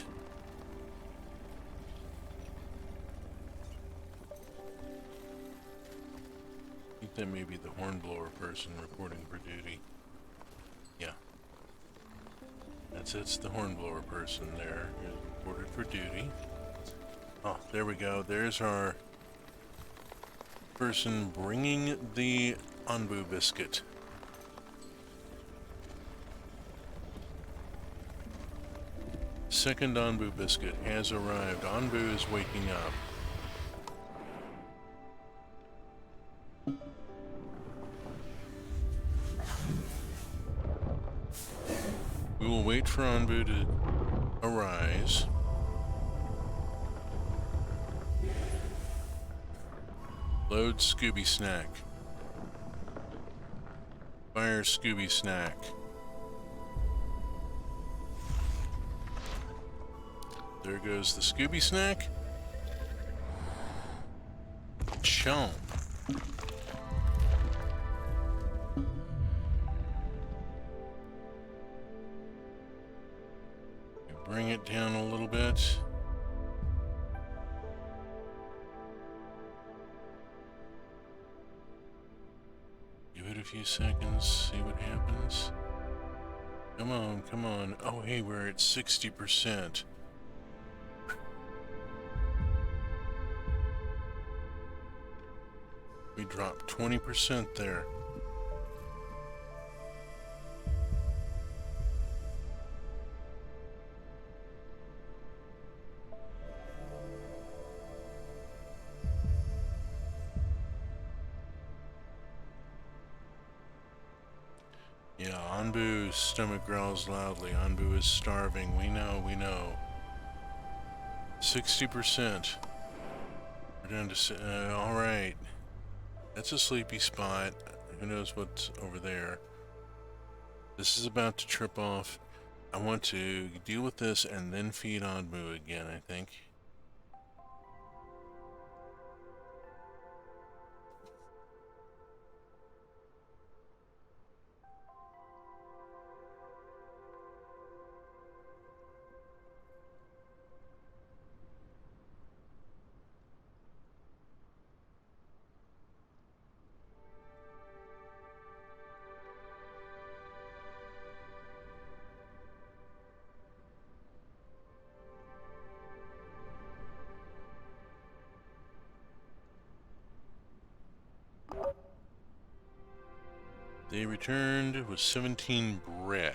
I think that may be the hornblower person reporting for duty. Yeah. It's the hornblower person there, reported for duty. Oh, there we go. There's our person bringing the Anbu biscuit. Second Anbu biscuit has arrived. Anbu is waking up. We will wait for Anbu to arise. Load Scooby Snack. Fire Scooby Snack. There goes the Scooby Snack. Chomp. Bring it down a little bit. Give it a few seconds, see what happens. Come on, come on. Oh, hey, we're at 60%. We dropped 20% there. Yeah, Anbu's stomach growls loudly. Anbu is starving. We know, we know. 60%. We're down to, alright. That's a sleepy spot. Who knows what's over there. This is about to trip off. I want to deal with this and then feed Anbu again, I think. They returned with 17 bread.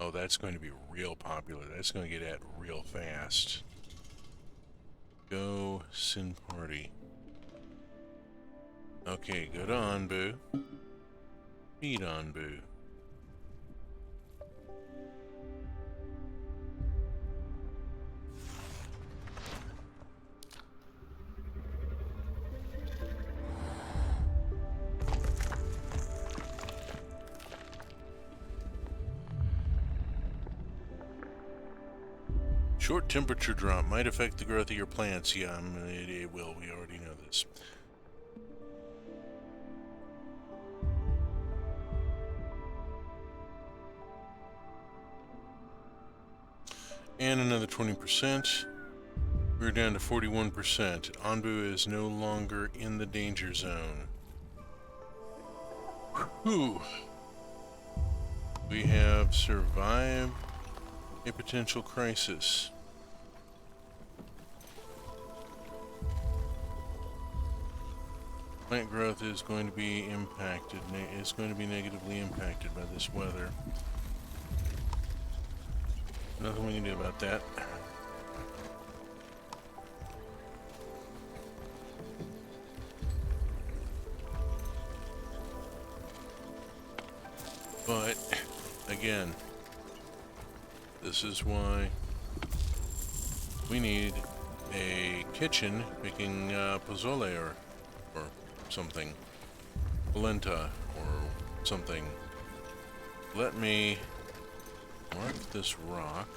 Oh, that's going to be real popular. That's going to get at real fast. Go Sin Party. Okay, go to Anbu. Feed Anbu. Short temperature drop might affect the growth of your plants. Yeah, it will. We already know this. And another 20%. We're down to 41%. Anbu is no longer in the danger zone. Whew. We have survived a potential crisis. Plant growth is going to be impacted, is going to be negatively impacted by this weather. Nothing we can do about that. But, again, this is why we need a kitchen making pozole or something. Polenta or something. Let me mark this rock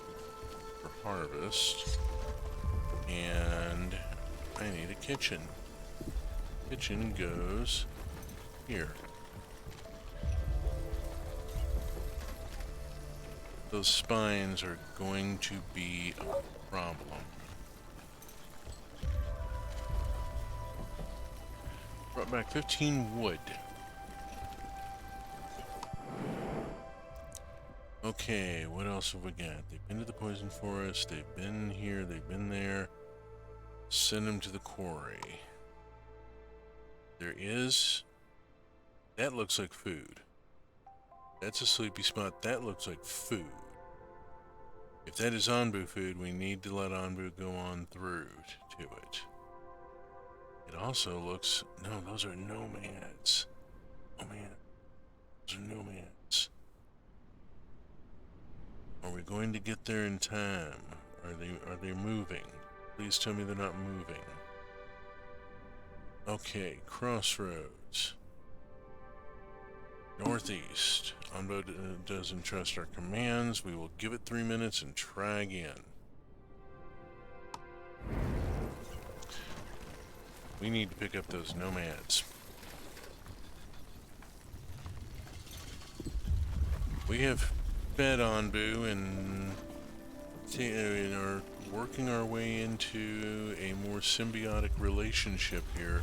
for harvest. And I need a kitchen. Kitchen goes here. Those spines are going to be a problem. Brought back 15 wood. Okay, what else have we got? They've been to the poison forest, they've been here, they've been there. Send them to the quarry. There is... That looks like food. That's a sleepy spot. That looks like food. If that is Anbu food, we need to let Anbu go on through to it. It also looks... No, those are nomads. Oh man. Those are nomads. Are we going to get there in time? Are they moving? Please tell me they're not moving. Okay, crossroads. Northeast. Anbu doesn't trust our commands. We will give it 3 minutes and try again. We need to pick up those nomads. We have fed Anbu and are working our way into a more symbiotic relationship here.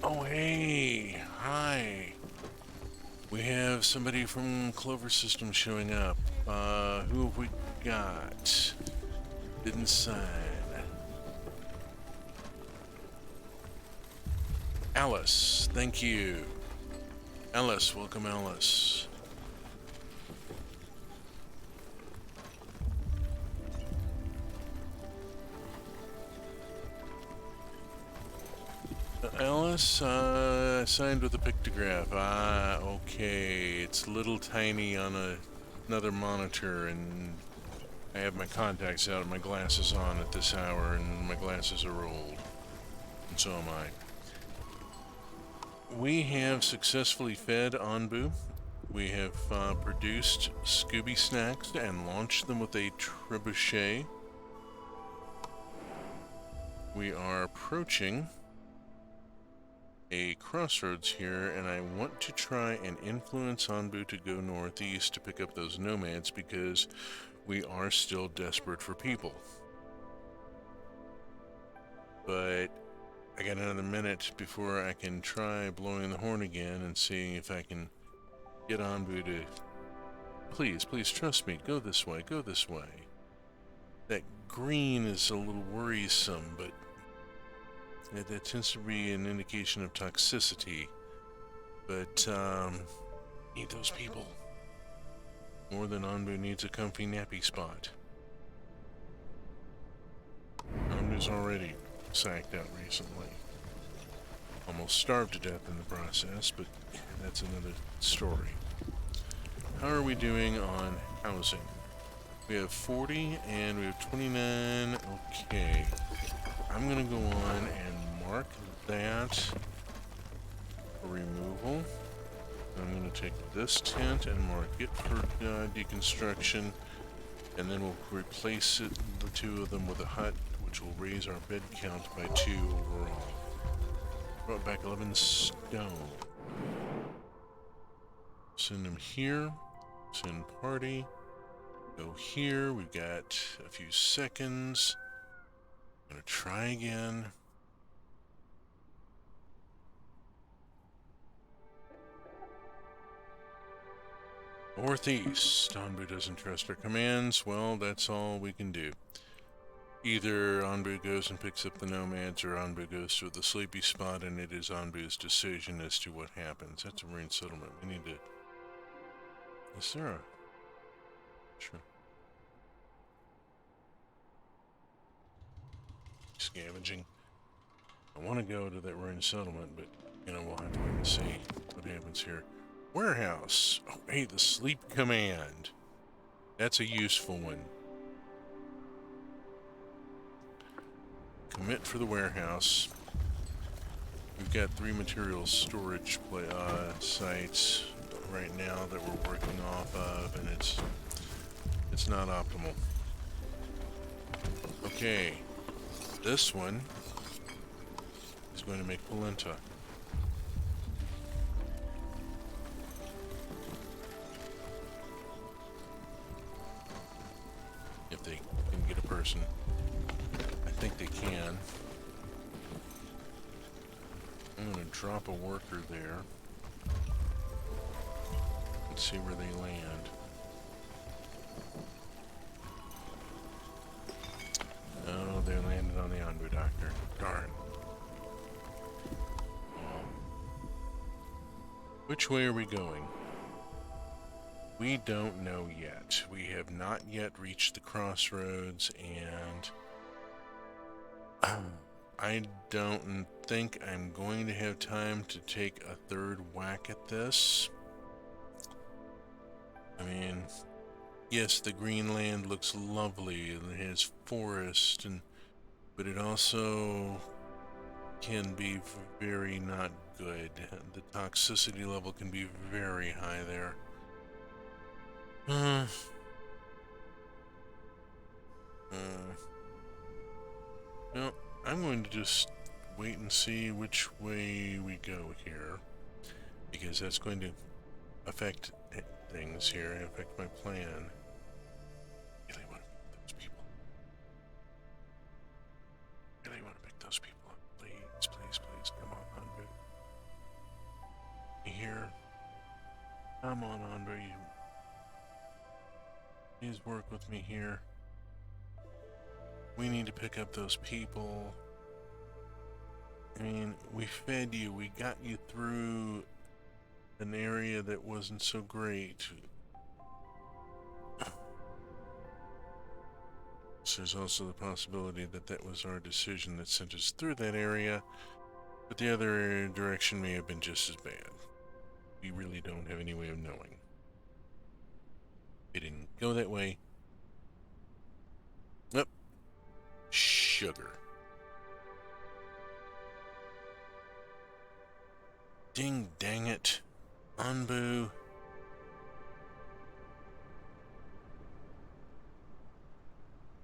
Oh, hey! Hi! We have somebody from Clover System showing up. Who have we got? Didn't sign. Alice, thank you. Alice, welcome Alice. Alice, signed with a pictograph. Ah, okay. It's little tiny on another monitor, and I have my contacts out and my glasses on at this hour, and my glasses are old. And so am I. We have successfully fed Anbu. We have produced Scooby snacks and launched them with a trebuchet. We are approaching a crossroads here, and I want to try and influence Anbu to go northeast to pick up those nomads because we are still desperate for people. But I got another minute before I can try blowing the horn again and seeing if I can get Anbu to... Please, please trust me. Go this way. Go this way. That green is a little worrisome, but that tends to be an indication of toxicity. But, need those people. More than Anbu needs a comfy nappy spot. Anbu's already sacked out recently. Almost starved to death in the process, but that's another story. How are we doing on housing? We have 40 and we have 29. Okay. I'm gonna go on and mark that for removal. I'm gonna take this tent and mark it for deconstruction. And then we'll replace the two of them with a hut, which will raise our bed count by 2 overall. Brought back 11 stone. Send them here. Send party. Go here. We've got a few seconds. I'm gonna try again. Northeast. Anbu doesn't trust our commands. Well, that's all we can do. Either Anbu goes and picks up the nomads, or Anbu goes to the sleepy spot, and it is Anbu's decision as to what happens. That's a marine settlement. We need to... Is there a... Sure. Scavenging. I want to go to that marine settlement, but, you know, we'll have to wait and see what happens here. Warehouse. Oh, hey, the sleep command. That's a useful one. Commit for the warehouse. We've got 3 materials storage sites right now that we're working off of, and it's not optimal. Okay, this one is going to make polenta. If they can get a person. I think they can. I'm going to drop a worker there. Let's see where they land. Oh, they landed on the Anbu Doctor. Darn. Which way are we going? We don't know yet. We have not yet reached the crossroads, and I don't think I'm going to have time to take a third whack at this. I mean, yes, the Greenland looks lovely and it has forest, but it also can be very not good. The toxicity level can be very high there. Well, I'm going to just wait and see which way we go here, because that's going to affect things here, affect my plan. Really want to pick those people. Really want to pick those people up. Please, please, please, come on, Anbu. You hear? Come on, Anbu, you... Please work with me here. We need to pick up those people. I mean, we fed you, we got you through an area that wasn't so great. So there's also the possibility that that was our decision that sent us through that area, but the other direction may have been just as bad. We really don't have any way of knowing. It didn't go that way. Nope. Sugar. Ding dang it. Anbu.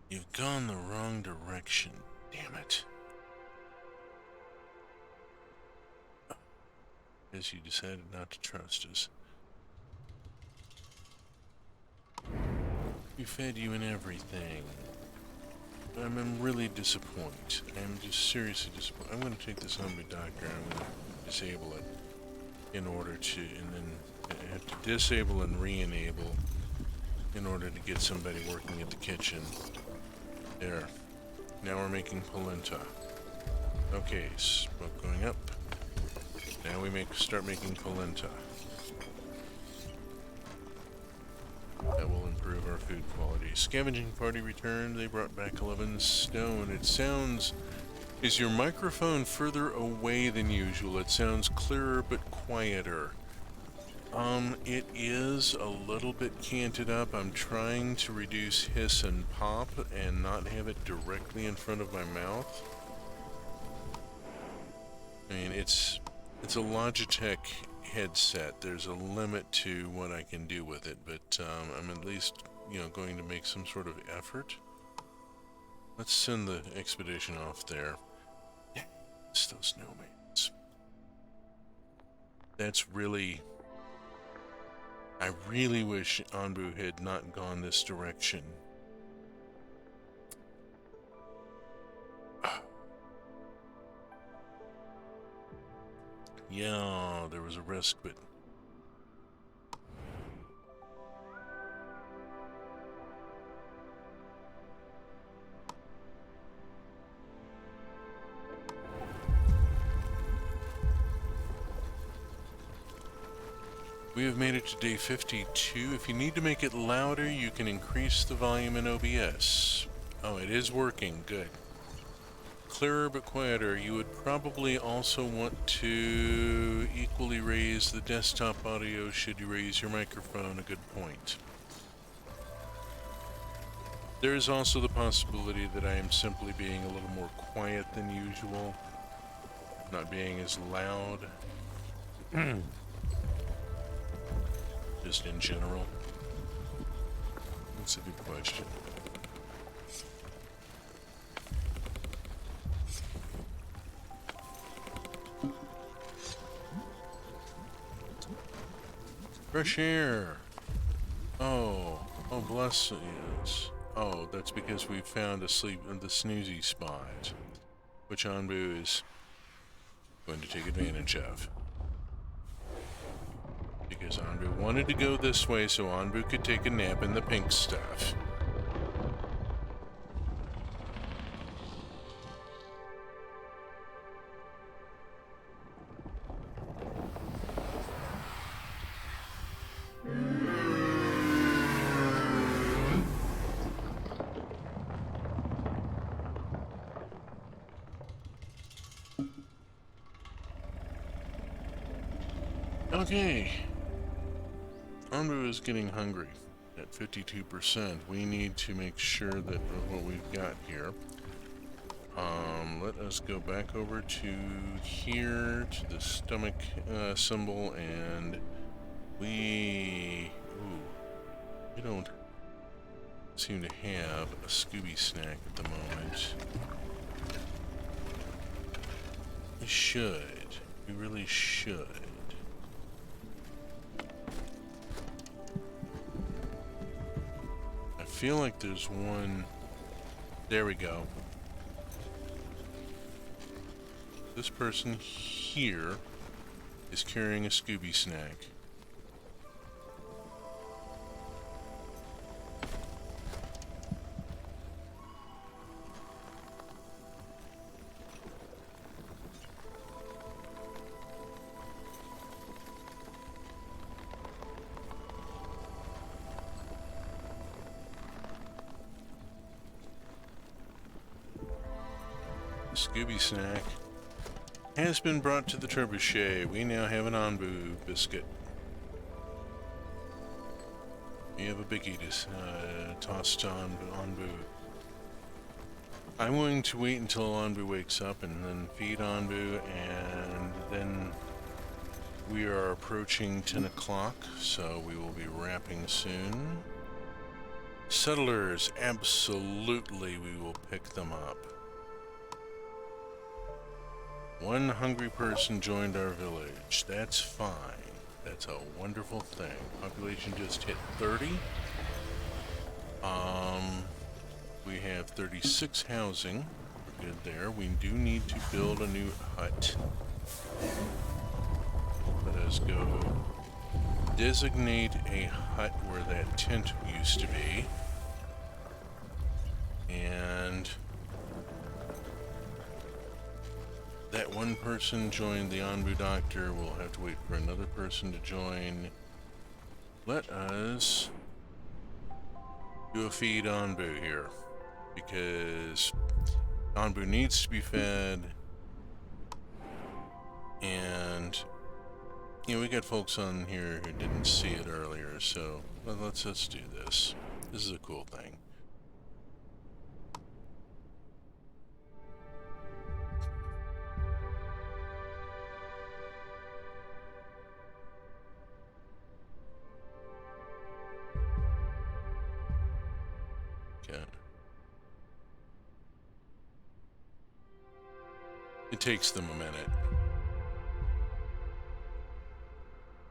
You've gone the wrong direction. Damn it. Guess you decided not to trust us. We fed you in everything. I'm really disappointed. I'm just seriously disappointed. I'm going to take this Anbu Doctor and I'm going to disable it in order to, and then I have to disable and re-enable in order to get somebody working at the kitchen. There. Now we're making polenta. Okay, smoke going up. Now we start making polenta. That will improve our food quality. Scavenging party returned. They brought back 11 stone. It sounds... Is your microphone further away than usual? It sounds clearer but quieter. It is a little bit canted up. I'm trying to reduce hiss and pop and not have it directly in front of my mouth. I mean, it's a Logitech headset. There's a limit to what I can do with it, but I'm at least going to make some sort of effort. Let's send the expedition off there. Still snowmans. That's really... I really wish Anbu had not gone this direction. Yeah, there was a risk, but... We have made it to day 52. If you need to make it louder, you can increase the volume in OBS. Oh, it is working. Good. Clearer but quieter. You would probably also want to equally raise the desktop audio should you raise your microphone. A good point. There is also the possibility that I am simply being a little more quiet than usual, not being as loud. Just in general. That's a good question. Fresh air. Oh, bless yes. Oh, that's because we found the snoozy spot, which Anbu is going to take advantage of. Because Anbu wanted to go this way so Anbu could take a nap in the pink stuff. Okay. Anbu is getting hungry at 52%. We need to make sure that what we've got here. Let us go back over to here, to the stomach symbol, and we don't seem to have a Scooby snack at the moment. We should. We really should. I feel like there's one... There we go. This person here is carrying a Scooby snack. The Scooby snack has been brought to the trebuchet. We now have an Anbu biscuit. We have a biggie to toss to Anbu. I'm willing to wait until Anbu wakes up and then feed Anbu, and then we are approaching 10 o'clock, so we will be wrapping soon. Settlers, absolutely we will pick them up. One hungry person joined our village. That's fine. That's a wonderful thing. Population just hit 30. We have 36 housing. We're good there. We do need to build a new hut. Let us go designate a hut where that tent used to be. And that one person joined the Anbu doctor. We'll have to wait for another person to join. Let us do a feed Anbu here, because Anbu needs to be fed, and we got folks on here who didn't see it earlier, so let's do this. This is a cool thing. it takes them a minute.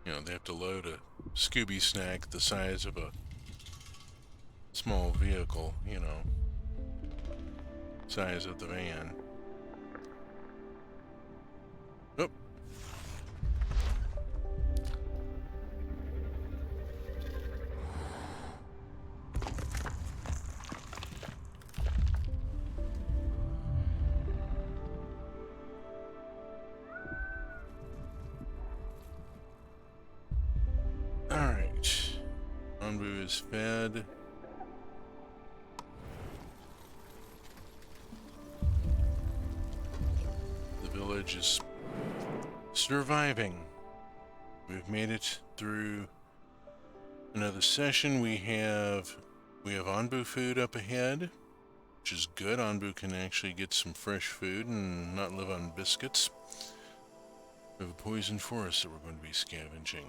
You know, they have to load a Scooby snack the size of a small vehicle, you know, size of the van. Oh. Alright. Anbu is fed. The village is surviving. We've made it through another session. We have Anbu food up ahead, which is good. Anbu can actually get some fresh food and not live on biscuits. We have a poison forest that we're going to be scavenging.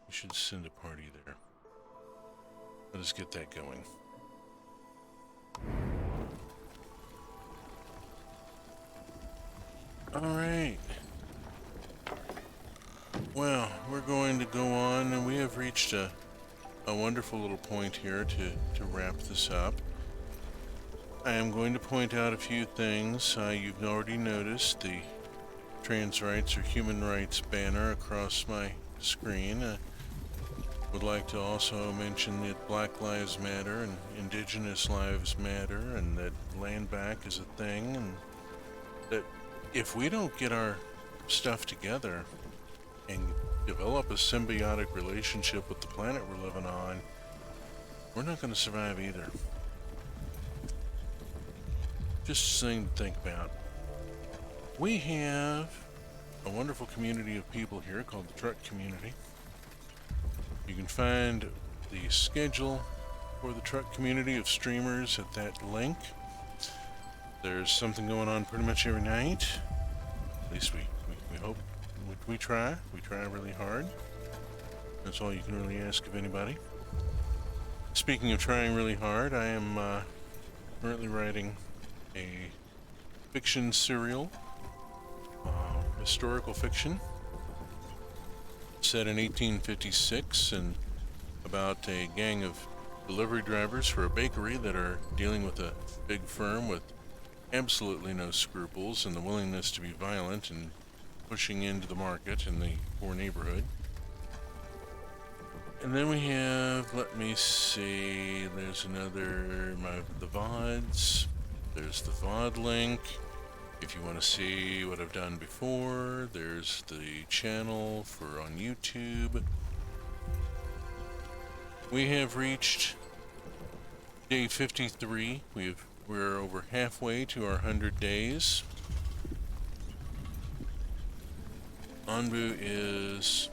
We should send a party there. Let us get that going. Alright. Well, we're going to go on, and we have reached a wonderful little point here to wrap this up. I am going to point out a few things. You've already noticed the trans rights or human rights banner across my screen. Would like to also mention that Black Lives Matter and Indigenous Lives Matter, and that land back is a thing, and that if we don't get our stuff together and develop a symbiotic relationship with the planet we're living on, we're not going to survive either. Just something to think about. We have a wonderful community of people here called the Truck Community. You can find the schedule for the Truck Community of streamers at that link. There's something going on pretty much every night. At least we hope. We try. We try really hard. That's all you can really ask of anybody. Speaking of trying really hard, I am currently writing a fiction serial, historical fiction, set in 1856 and about a gang of delivery drivers for a bakery that are dealing with a big firm with absolutely no scruples and the willingness to be violent and pushing into the market in the poor neighborhood. And then we have, let me see, there's another, the VODs. There's the VOD link. If you want to see what I've done before, there's the channel for on YouTube. We have reached day 53. We're over halfway to our 100 days. Anbu is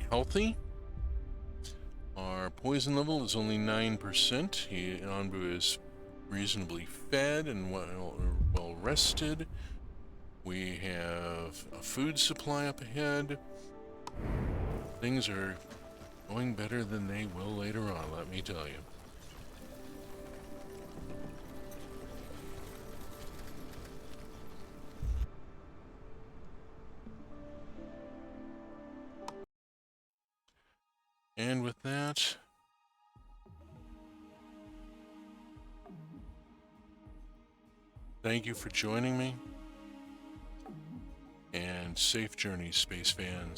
healthy. Our poison level is only 9%. Anbu is reasonably fed and well rested. We have a food supply up ahead. Things are going better than they will later on, let me tell you. And with that, thank you for joining me, and safe journeys, space fans.